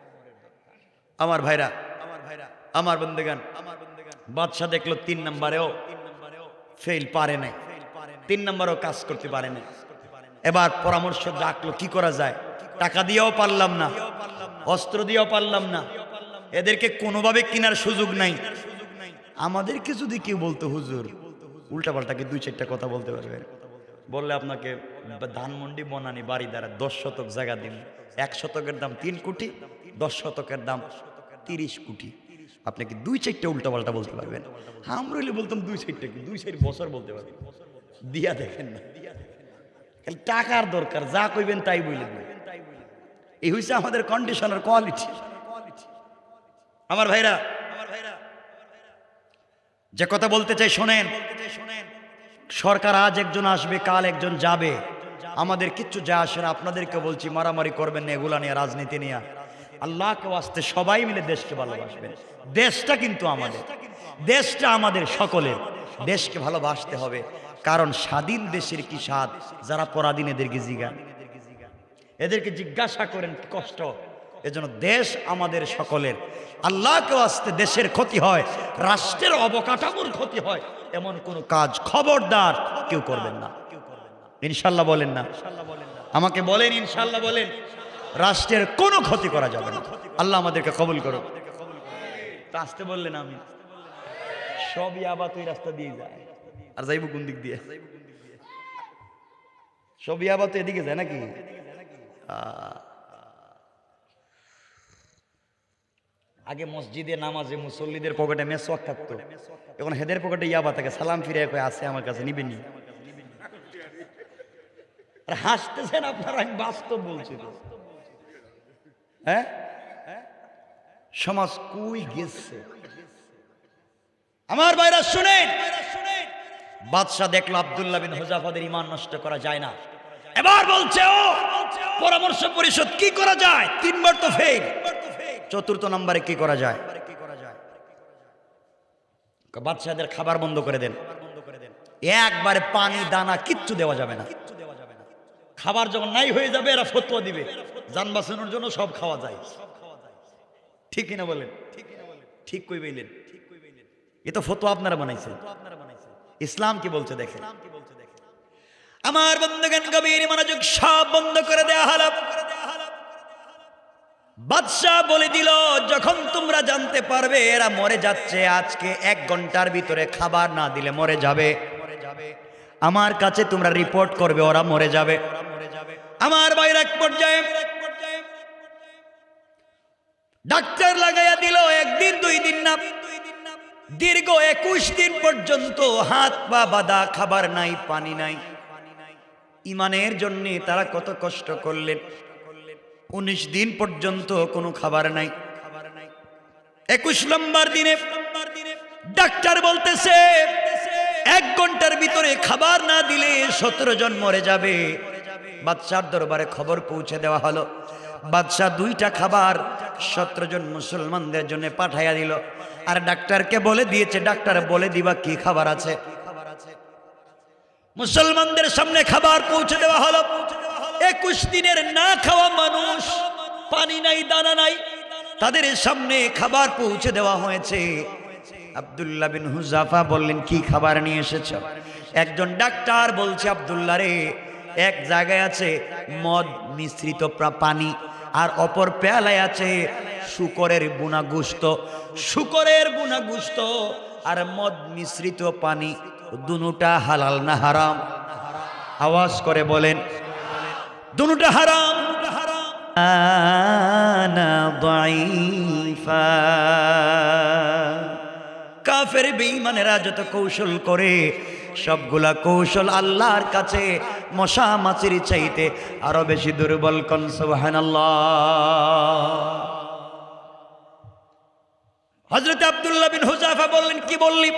আমার ভাইরা, আমার বন্ধুগণ, বাদশা দেখলো 3 নম্বরেও ফেল, পারে নাই, 3 নম্বরেও কাজ করতে পারে না। এবার পরামর্শ ডাকলো, কি করা যায়? টাকা দিয়েও পারলাম না, অস্ত্র দিয়েও পারলাম না, এদেরকে কোনোভাবে কেনার সুযোগ নাই। আমাদেরকে যদি কেউ বলতো হুজুর উল্টাপাল্টাকে 2-4টা কথা বলতে পারবেন, বললে আপনাকে ধানমন্ডি বনানি বাড়ি দ্বারা 10 শতক জায়গা দিন, 1 শতকের দাম 3 কোটি, 10 শতকের দাম 30 কোটি, আপনাকে 2-4টা উল্টাপাল্টা বলতে পারবেন। আমরা হইলে বলতাম 2-4টা কি 2-4 বছর বলতে পারবেন। দিয়া দেখেন না, খালি টাকার দরকার, যা কইবেন তাই বললেন। এই হইছে আমাদের কন্ডিশনের কোয়ালিটি। আমার ভাইরা, যে কথা বলতে চাই শোনেন। সরকার আজ একজন আসবে, কাল একজন যাবে, আমাদের কিচ্ছু যায় আসে না। আপনাদেরকে বলছি, মারামারি করবেন না এগুলা নিয়ে, রাজনীতি নিয়ে। আল্লাহকে ওয়াস্তে সবাই মিলে দেশকে ভালোবাসবেন। দেশটা কিন্তু আমাদের, দেশটা আমাদের সকলের। দেশকে ভালোবাসতে হবে, কারণ স্বাধীন দেশের কি স্বাদ, যারা পরাধীন এদেরকে জিজ্ঞাসা করেন কষ্ট। এজন্য দেশ আমাদের সকলের। আল্লাহকে আসতে দেশের ক্ষতি হয়, রাষ্ট্রের অবকাঠামোর ক্ষতি হয়, এমন কোন কাজ খবরদার কেউ করবেন না। ইনশাল্লাহ বলেন না? আমাকে বলেন ইনশাল্লাহ বলেন। রাষ্ট্রের কোনো ক্ষতি করা যাবে না। আল্লাহ আমাদেরকে কবুল করুক। তা আসতে বললেন আমি সবই আবার তুই রাস্তা দিয়ে যায় আর যাইব কোন দিক দিয়ে? সবই আবার তো এদিকে যায় নাকি? আগে মসজিদে নামাজে মুসল্লিদের পকেটে মেসওয়াক থাকতো, এখন হেদের পকেটে ইয়াবা থাকে। সালাম ফিরে কয়ে আছে আমার কাছে, নিবেন নি? আর হাসতেছেন আপনারা, আমি বাস্তব বলছি তো। হ্যাঁ, সমাজ কই গেছে? আমার ভাইরা শুনেন, বাদশাহ দেখলো আব্দুল্লাহ বিন হুযাফাদের ঈমান নষ্ট করা যায় না। এবার বলছে ও পরামর্শ পরিষদ কি করা যায়? তিনবার তো ফেল, চতুর্থ নম্বরে কি করা যায়? বাদশাহদের খাবার বন্ধ করে দেন, একবারে পানি দানা কিচ্ছু দেওয়া যাবে না। খাবার যখন নাই হয়ে যাবে এরা ফতোয়া দিবে জান বাঁচানোর জন্য সব খাওয়া যায়। ঠিক কিনা বলেন? ঠিক কই বললেন? এ তো ফতোয়া আপনারা বানাইছেন। ইসলাম কি বলছে দেখেন। আমার বন্ধুগণ গভীর মনোযোগ, সব বন্ধ করে দেয়া হলো। বাদশাহ বলে দিল, যখন তোমরা জানতে পারবে এরা মরে যাচ্ছে, আজকে 1 ঘন্টার ভিতরে খাবার না দিলে মরে যাবে, আমার কাছে তোমরা রিপোর্ট করবে ওরা মরে যাবে। আমার বাইরে এক পর্যায়ে ডাক্তার লাগাইয়া দিল। 1 দিন 2 দিন না, দীর্ঘ 21 দিন পর্যন্ত হাত পা বাঁধা, খাবার নাই, পানি নাই। ইমানের জন্য তারা কত কষ্ট করলেন। 19 দিন পর্যন্ত কোনো খাবার নাই। 21 নম্বর দিনে ডাক্তার বলতেছে 1 ঘন্টার ভিতরে খাবার না দিলে 17 জন মরে যাবে। বাদশার দরবারে খবর পৌঁছে দেওয়া হলো। বাদশাহ 2টা খাবার 17 জন মুসলমানদের জন্য পাঠাইয়া দিল। আর ডাক্তারকে বলে দিয়েছে, ডাক্তার বলে দিবা কি খাবার আছে। মুসলমানদের সামনে খাবার পৌঁছে দেওয়া হলো। 21 দিনের না খাওয়া মানুষ, পানি নাই, দানা নাই, তাদের সামনে খাবার পৌঁছে দেওয়া হয়েছে। আব্দুল্লাহ বিন হুযাফা বললেন, কি খাবার নিয়ে এসেছ? একজন ডাক্তার বলছে, আব্দুল্লাহ রে, এক জায়গায় আছে মদ মিশ্রিত পানি, আর অপর পেয়ালায় আছে শুকরের বুনা গোশত। শুকরের বুনা গোশত আর মদ মিশ্রিত পানি, দুটোটা হালাল না হারাম? আওয়াজ করে বলেন, দুটোটা হারাম। আনা দাঈফা। কাফের বেঈমানেরা যত কৌশল করে, সবগুলা কৌশল আল্লাহর কাছে মশা মাছির চাইতে আরো বেশি দুর্বল। কোন সুবহানাল্লাহ। হযরত আব্দুল্লাহ বিন হুযাফা বললেন, কি বললি?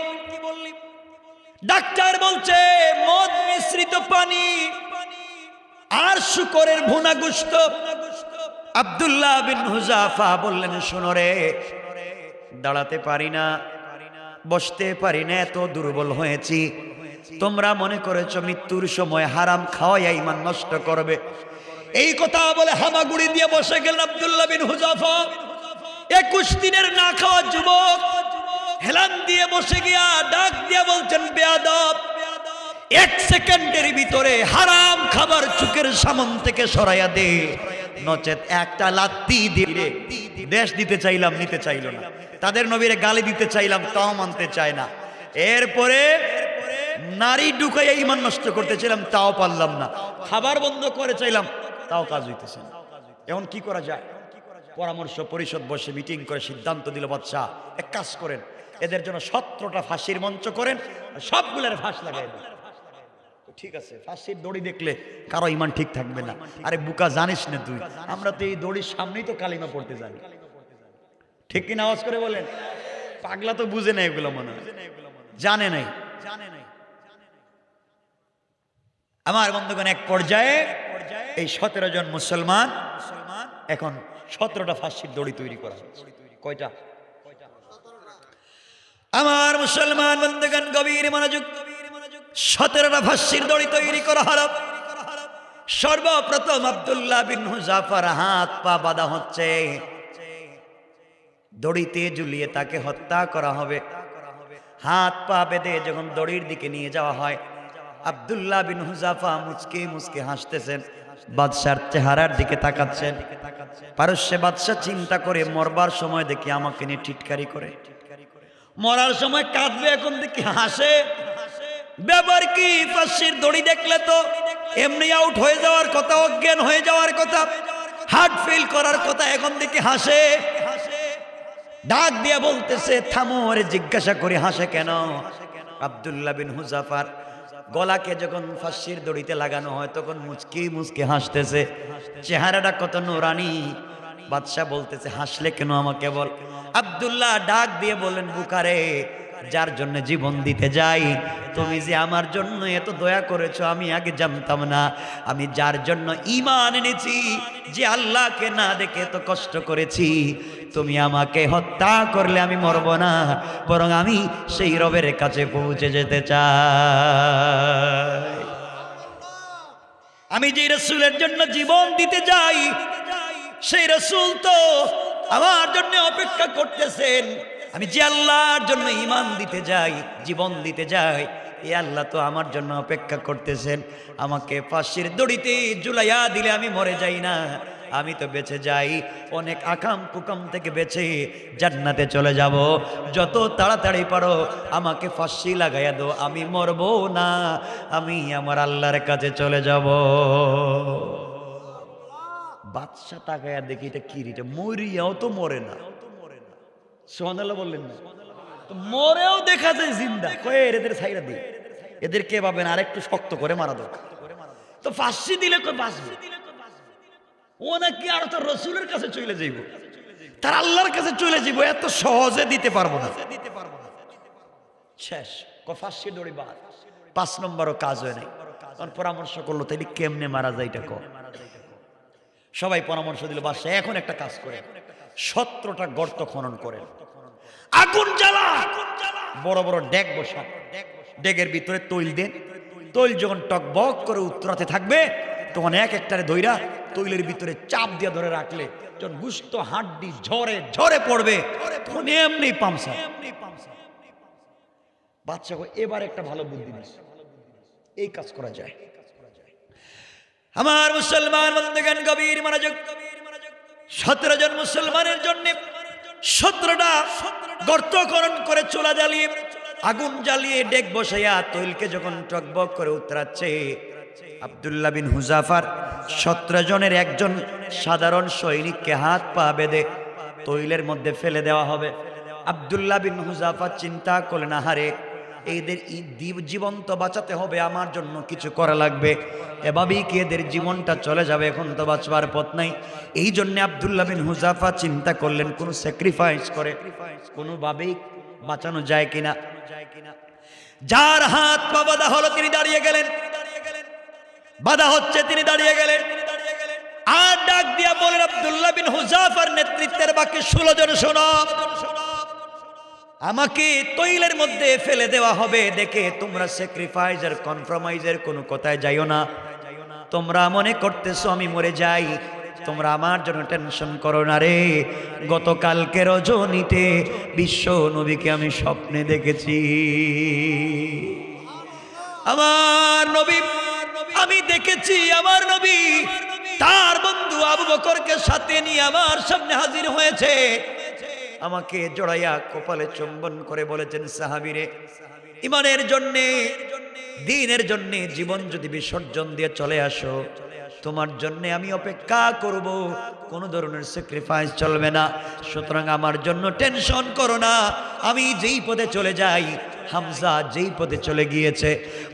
ডাক্তার বলছে মদ মিশ্রিত পানি আর শুকরের ভুনা গোশত। আব্দুল্লাহ বিন হুযাফা বললেন, শোনো রে, দাঁড়াতে পারি না, বসতে পারি না, এত দুর্বল হয়েছি। তোমরা মনে করেছো মৃত্যুর সময় হারাম খাওয়াই ঈমান নষ্ট করবে। এই কথা বলে হামাগুড়ি দিয়ে বসে গেলেন আব্দুল্লাহ বিন হুযাফা। 21 দিনের না খাওয়া যুবক হেলান দিয়ে বসে গিয়া ডাক দিয়ে বলছেন, বেয়াদব, 1 সেকেন্ডের ভিতরে হারাম খাবার চোখের সামন থেকে সরাইয়া দে, নচেত একটা লাত্তি দিয়ে। দেশ দিতে চাইলাম, নিতে চাইল না। তাদের নবীরে গালি দিতে চাইলাম, তাও মানতে চায় না। এরপরে নারী ঢুকাইয়া ঈমান নষ্ট করতে চাইলাম, তাও পারলাম না। খাবার বন্ধ করে চাইলাম, তাও কাজ হইতেছে না। এখন কি করা যায়? পরামর্শ পরিষদ বসে মিটিং করে সিদ্ধান্ত দিল, বাদশা এক কাজ করেন, এদের জন্য 17টা ফাঁসির মঞ্চ করেন, সবগুলোর ফাঁস লাগাই দেন। ঠিক আছে, ফাঁসির দড়ি দেখলে কারো ঈমান ঠিক থাকবে না। আরে বুকা, জানিস না তুই, আমরা তো এই দড়ির সামনেই তো কালিমা পড়তে জানি। ঠিক কিনা? আওয়াজ করে বলেন। পাগলা তো বুঝে নাই এগুলো, মনে হয় জানে নাই। আমার বন্ধুগণ, এক পর্যায়ে এই 17 জন মুসলমান, এখন 17টা ফাঁসির দড়ি তৈরি করা হচ্ছে। কয়টা? আমার মুসলমান বন্ধুগণ গভীর মনোযোগ, 17টা ফাঁসির দড়ি তৈরি করা হলো। সর্বপ্রথম আব্দুল্লাহ বিন হুযাফার হাত পা বাঁধা হচ্ছে, দড়িতে ঝুলিয়ে তাকে হত্যা করা হবে। হাত পা বেঁধে যখন দড়ির দিকে নিয়ে যাওয়া হয়, আব্দুল্লাহ বিন হুযাফা মুচকে মুচকে হাসতেছেন, বাদশার চেহারার দিকে তাকাচ্ছেন। পারস্যে বাদশা চিন্তা করে মরবার সময় দেখি আমাকে নিয়ে টিটকারি করে, মরার সময় কাঁদবে, এখন দেখি হাসে। ব্যাপার কি? ফাঁসির দড়ি দেখলে তো এমনি আউট হয়ে যাওয়ার কথা, অজ্ঞান হয়ে যাওয়ার কথা, হার্ট ফেল করার কথা, এখন দেখি হাসে। ডাক দিয়ে বলতেছে থামো, ওরে জিজ্ঞাসা করে হাসে কেন? আব্দুল্লাহ বিন হুযাফার গলাকে যখন ফাঁসির দড়িতে লাগানো হয় তখন মুচকি মুচকি হাসতেছে, চেহারাটা কত নুরানি। বাদশা বলতেছে হাসলে কেন আমাকে বল। আব্দুল্লাহ ডাক দিয়ে বলেন বুকারে, যার জন্য জীবন দিতে যাই, তুমি যে আমার জন্য এত দয়া করেছো আমি আগে জানতাম না। আমি যার জন্য ঈমান এনেছি, যে আল্লাহকে না দেখে তো কষ্ট করেছি, তুমি আমাকে হত্যা করলে আমি মরব না, বরং আমি সেই রবের কাছে পৌঁছে যেতে চাই। আমি যে রাসূলের জন্য জীবন দিতে যাই, সেই রাসূল তো আমার জন্য অপেক্ষা করতেছেন। আমি যে আল্লাহর জন্য ঈমান দিতে যাই, জীবন দিতে যাই, এই আল্লাহ তো আমার জন্য অপেক্ষা করতেছেন। আমাকে ফাঁসির দড়িতে ঝুলাইয়া দিলে আমি মরে যাই না, আমি তো বেঁচে যাই, অনেক আকাম কুকাম থেকে বেঁচে জান্নাতে চলে যাব। যত তাড়াতাড়ি পারো আমাকে ফাঁসি লাগাইয়া দাও, আমি মরবো না, আমি আমার আল্লাহর কাছে চলে যাব। বাদশা তাকায়া দেখি এটা কি, এটা মরিয়াও তো মরে না। সুবহানাল্লাহ বললেন না? তো মরেও দেখা যায় জিন্দা। কয়ে এদের ছাইরা দিয়ে এদের কে পাবেন, আরেকটু শক্ত করে মারা দরকার। তো ফাঁসি দিলে কই বাঁচবে? ও নাকি আর তো রসুলের কাছে চলে যাইব, তার আল্লাহর কাছে চলে যাইব, এত সহজে দিতে পারবো না। শেষ ফাঁসি দড়ি বাদ, 5 নম্বরও কাজ হয় নাই। তখন পরামর্শ করলো তাইলে কেমনে মারা যায় এটা কো। সবাই পরামর্শ দিল বাদশা এখন একটা কাজ করে 17টা গর্ত খনন করেন, আগুন জ্বালা, বড় বড় ডেক বসা, ডেকের ভিতরে তৈল দেন। তৈল যখন টকবক করে উত্তরাতে থাকবে তখন এক একটারে ধইরা তৈলের ভিতরে চাপ দিয়ে ধরে রাখলে যখন গুস্ত হাড্ডি ঝরে ঝরে পড়বে তখন এমনি পামসা। বাদশা এবার একটা ভালো বুদ্ধি দিচ্ছে, এই কাজ করা যায়। আমার মুসলমান বন্ধুগণ গভীর মনোযোগ। 17 জন মুসলমানের জন্য 17টা গর্ত খনন করে চুলা জ্বালিয়ে আগুন জ্বালিয়ে ডেক বসাইয়া তৈলকে যখন টকবক করে উতরাচ্ছে, আব্দুল্লাহ বিন হুযাফার 17 জনের একজন সাধারণ সৈনিককে হাত পা বেঁধে তৈলের মধ্যে ফেলে দেওয়া হবে। আব্দুল্লাহ বিন হুযাফা চিন্তা করলেন আহারে, এদের জীবন তো বাঁচাতে হবে, আমার জন্য কিছু করা লাগবে, এভাবেই কি এদের জীবনটা চলে যাবে, এখন তো বাঁচবার পথ নাই। এই জন্য আব্দুল্লাহ বিন হুযাফা চিন্তা করলেন কোন স্যাক্রিফাইস করে কোনোভাবেই বাঁচানো যায় কিনা। যার হাত পা বাঁধা হলো তিনি দাঁড়িয়ে গেলেন, বাধা হচ্ছে তিনি দাঁড়িয়ে গেলেন, আর ডাক দিয়া বলেন আব্দুল্লাহ বিন হুযাফার নেতৃত্বের বাকি 16 জন শোনো, আমাকে তৈলের মধ্যে ফেলে দেওয়া হবে দেখে তোমরা স্যাক্রিফাইস আর কনফার্মাইজের কোনো কথায় যাইও না। তোমরা মনে করতেছো আমি মরে যাই, তোমরা আমার জন্য টেনশন করো না রে। গতকালকে রজনীতে বিশ্ব নবীকে আমি স্বপ্নে দেখেছি। আমার নবী, আমি দেখেছি আমার নবী তার বন্ধু আবু বকরকে সাথে নিয়ে আমার সামনে হাজির হয়েছে। আমাকে জড়াইয়া কপালে চুম্বন করে বলেছেন, সাহাবীরে, ইমানের জন্যে দ্বীনের জন্যে জীবন যদি বিসর্জন দিয়ে চলে আসো, তোমার জন্য আমি অপেক্ষা করব, কোনো ধরনের স্যাক্রিফাইস চলবে না। সুতরাং আমার জন্য টেনশন করো না। আমি যেই পথে চলে যাই, হামজা যেই পথে চলে গিয়েছে,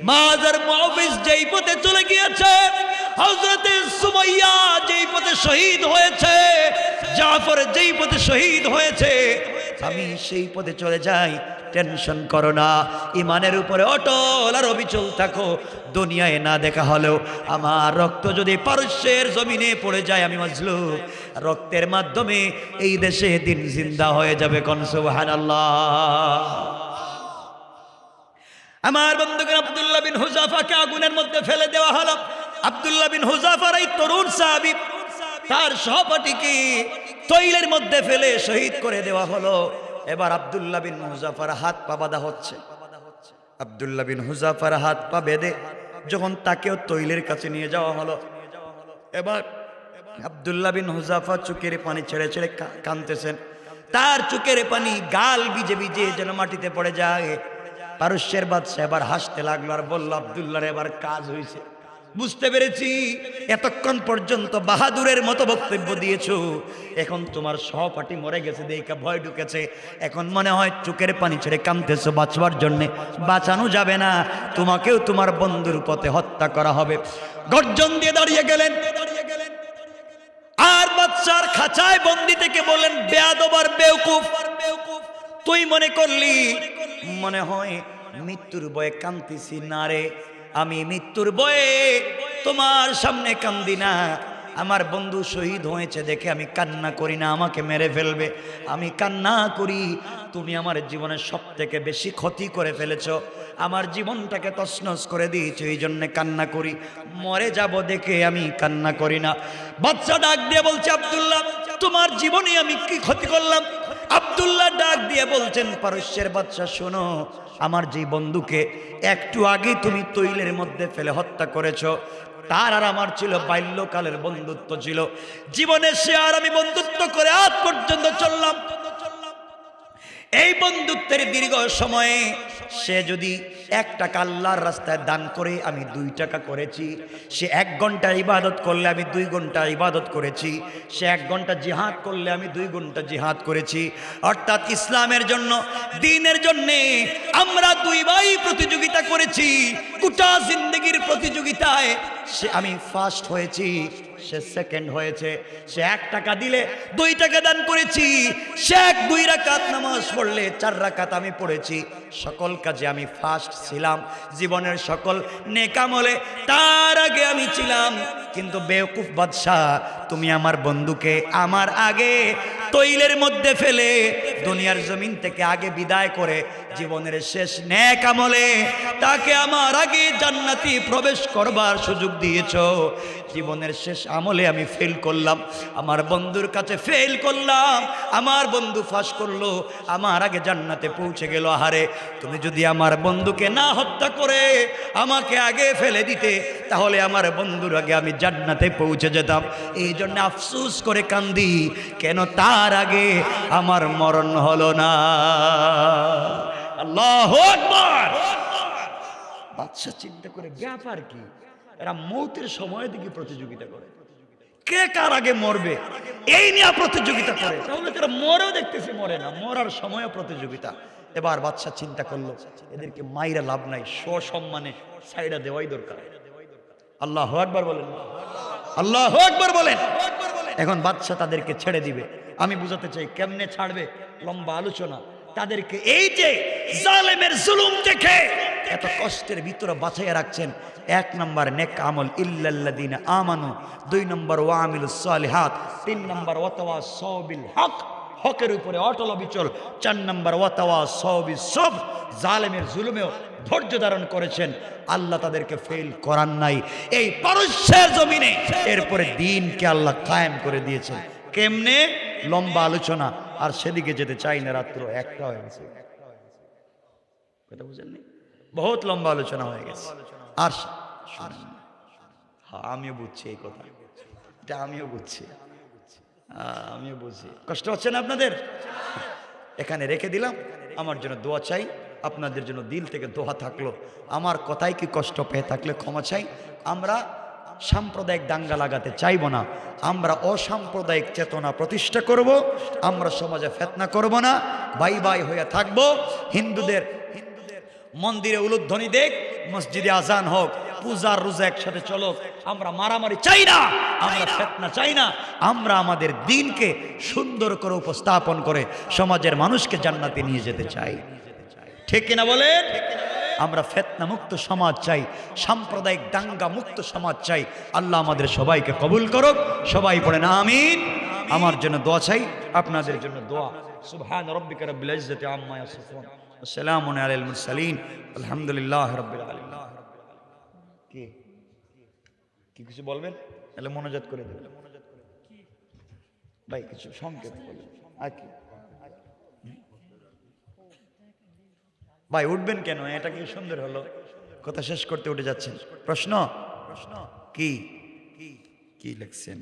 মাজার মুআবিস যেই পথে চলে গিয়েছে, হযরতে সুমাইয়া যেই পথে শহীদ হয়েছে, জাফর যেই পথে শহীদ হয়েছে, আমি সেই পথে চলে যাই। টেনশন করো না, ইমানের উপরে অটল আর অবিচল থাকো। দুনিয়ায় না দেখা হলেও আমার রক্ত যদি পারস্যের জমিনে পড়ে যায়, আমি মাজলুম, রক্তের মাধ্যমে এই দেশে দিন জিন্দা হয়ে যাবে। কোন সুবহানাল্লাহ। আমার বন্ধুগণ, আব্দুল্লাহ বিন হুযাফাকে আগুনের মধ্যে ফেলে দেওয়া হলো। আব্দুল্লাহ বিন হুযাফার এই তরুণ সাহাবী তার সহপাঠীকে তৈলের মধ্যে ফেলে শহীদ করে দেওয়া হলো। এবার আব্দুল্লাহ বিন হুযাফার হাত পা বাঁধা হচ্ছে। আব্দুল্লাহ বিন হুযাফার হাত পা বেঁধে যখন তাকেও তৈলের কাছে নিয়ে যাওয়া হলো, এবার আব্দুল্লাহ বিন হুযাফা চোখের পানি ছেড়ে ছেড়ে কাঁদতেছেন। তার চোখের পানি গাল ভিজে ভিজে যেন মাটিতে পড়ে যায়। পারস্যের বাদশা এবার হাসতে লাগলো আর বলল, আব্দুল্লাহর এবার কাজ হয়েছে, বুঝতে পেরেছি এতক্ষণ পর্যন্ত বাহাদুরের মতো বক্তব্য দিয়েছো, এখন তোমার সহপাঠী মরে গেছে দেখা ভয় ঢুকেছে, এখন মনে হয় চোখের পানি ছেড়ে কাঁদতেছো বাঁচবার জন্যে। বাঁচানো যাবে না, তোমাকেও তোমার বন্ধুর পথে হত্যা করা হবে। গর্জন দিয়ে দাঁড়িয়ে গেলেন আর বাদশার খাঁচায় বন্দি থেকে বললেন, বেয়াদব আর বেওকুফ, তুই মনে করলি মনে হয় মৃত্যুর ভয়ে কাঁদতেছি? না রে, আমি মৃত্যুর ভয়ে তোমার সামনে কান্দি না। আমার বন্ধু শহীদ হয়েছে দেখে আমি কান্না করি না, আমাকে মেরে ফেলবে আমি কান্না করি। তুমি আমার জীবনের সব থেকে বেশি ক্ষতি করে ফেলেছ, আমার জীবনটাকে তছনছ করে দিয়েছো, এই জন্যে কান্না করি। মরে যাব দেখে আমি কান্না করি না। বাদশা ডাক দিয়ে বলছে, আব্দুল্লাহ তোমার জীবনে আমি কি ক্ষতি করলাম? আব্দুল্লাহ ডাক দিয়ে বলছেন, পারস্যের বাদশা শোনো, আমার যে বন্ধুকে একটু আগে তুমি তৈলের মধ্যে ফেলে হত্যা করেছো, তার আর আমার ছিল বাল্যকালের বন্ধুত্ব ছিল। জীবনে সে আর আমি বন্ধুত্ব করে আজ পর্যন্ত চললাম। এই বন্ধুত্বের দীর্ঘ সময়ে সে যদি 1 টাকা আল্লাহর রাস্তায় দান করে আমি 2 টাকা করেছি, সে 1 ঘন্টা ইবাদত করলে আমি 2 ঘন্টা ইবাদত করেছি, সে 1 ঘন্টা জিহাদ করলে আমি 2 ঘন্টা জিহাদ করেছি। অর্থাৎ ইসলামের জন্য, দ্বীনের জন্য আমরা 2 ভাই প্রতিযোগিতা করেছি। গোটা জিন্দেগির প্রতিযোগিতায় সে আমি ফার্স্ট হয়েছি, সে সেকেন্ড হয়েছে। সে 1 টাকা দিলে 2 টাকা দান করেছি, সে 2 রাকাত নামাজ পড়লে 4 রাকাত আমি পড়েছি। সকল কাজে আমি ফার্স্ট ছিলাম, জীবনের সকল নেক আমলে তার আগে আমি ছিলাম। কিন্তু বেওকুফ বাদশা, তুমি আমার বন্ধুকে আমার আগে তৈলের মধ্যে ফেলে দুনিয়ার জমিন থেকে আগে বিদায় করে জীবনের শেষ নেক আমলে তাকে আমার আগে জান্নাতি প্রবেশ করবার সুযোগ দিয়েছো। জীবনের শেষ আমলে আমি ফেল করলাম, আমার বন্ধুর কাছে ফেল করলাম, আমার বন্ধু ফাঁস করলো, আমার আগে জান্নাতে পৌঁছে গেল। আহারে, তুমি যদি আমার বন্ধুকে না হত্যা করে আমাকে আগে ফেলে দিতে, তাহলে আমার বন্ধুর আগে আমি জান্নাতে পৌঁছে যেতাম। এই জন্য আফসোস করে কান্দি, কেন তার আগে আমার মরণ হলো না। আল্লাহু আকবার। বাদশা চিন্তা করে, ব্যাপার কি, এরা মৌতের সময় দিকে প্রতিযোগিতা করে, কে কার আগে মরবে এই নিয়ে প্রতিযোগিতা করে, তাহলে তারা মরেও দেখতেছে মরে না, মরার সময়ও প্রতিযোগিতা। এবার বাদশা চিন্তা করলো, এদেরকে মাইরা লাভ নাই, সসম্মানে সাইডা দেওয়াই দরকার। আল্লাহু আকবার বলেন, আল্লাহু আকবার বলেন। এখন বাদশা তাদেরকে ছেড়ে দিবে। আমি বুঝাতে চাই কেমনে ছাড়বে, লম্বা আলোচনা। তাদেরকে এই যে জালেমের জুলুম দেখে এত কষ্টের ভিতরে বাঁচাইয়া রাখছেন। 1 নম্বর নেক আমল ইল্লাল্লাযিনা আমানু, 2 নম্বর ওয়া আমিলুস সালিহাত, 3 নম্বর ওয়াতাওয়াসাউ বিল হক, হকের উপরে অটল অবিচল, 4 নম্বর ওয়াতাওয়াসাউ বিস সবর, জালেমের জুলুমেও ধৈর্য ধারণ করেছেন। আল্লাহ তাদেরকে ফেল করান নাই এই পারস্যের জমিনে। এরপরে দ্বীনকে আল্লাহ কায়েম করে দিয়েছেন। কেমনে? লম্বা আলোচনা, আর সেদিকে যেতে চাই না, রাত্র 1টা হয়ে গেছে, কথা বুঝেননি? বহুত লম্বা আলোচনা হয়ে গেছে। আর হ্যাঁ, আমিও বুঝছি এই কথা, এটা আমিও বুঝছি, আমিও বুঝছি। কষ্ট হচ্ছে না আপনাদের? এখানে রেখে দিলাম, আমার জন্য দোয়া চাই, আপনাদের জন্য দিল থেকে দোয়া থাকলো। আমার কথাই কি কষ্ট পেয়ে থাকলে ক্ষমা চাই। আমরা সাম্প্রদায়িক দাঙ্গা লাগাতে চাইব না, আমরা অসাম্প্রদায়িক চেতনা প্রতিষ্ঠা করব। আমরা সমাজে ফিতনা করব না, ভাই ভাই হয়ে থাকব। হিন্দুদের মন্দিরে উলুধ্বনি দেখ, মসজিদে আজান হোক, পূজার রোজা একসাথে চলো। আমরা মারামারি চাই না, আমরা ফিতনা চাই না। আমরা আমাদের দ্বীনকে সুন্দর করে উপস্থাপন করে সমাজের মানুষকে জান্নাতে নিয়ে যেতে চাই। ঠিক কিনা বলেন? আমরা ফিতনা মুক্ত সমাজ চাই, সাম্প্রদায়িক দাঙ্গা মুক্ত সমাজ চাই। আল্লাহ আমাদের সবাইকে কবুল করুক। সবাই পড়েন আমিন। আমার জন্য দোয়া চাই, আপনাদের জন্য দোয়া। সুবহান রাব্বিকা রাব্বিল ইজ্জাতি আম্মা ইয়াসিফুন, ওয়া সালামুন আলাল মুরসালিন, আলহামদুলিল্লাহি রাব্বিল আলামিন। কি কি কিছু বলবেন? তাহলে মনোজাত করে দেবেন। ভাই কিছু সংক্ষেপ বলেন। আর কি ভাই উঠবেন কেন? এটা কি সুন্দর হলো? কথা শেষ করতে উঠে যাচ্ছেন। প্রশ্ন কি কি কি লিখছেন?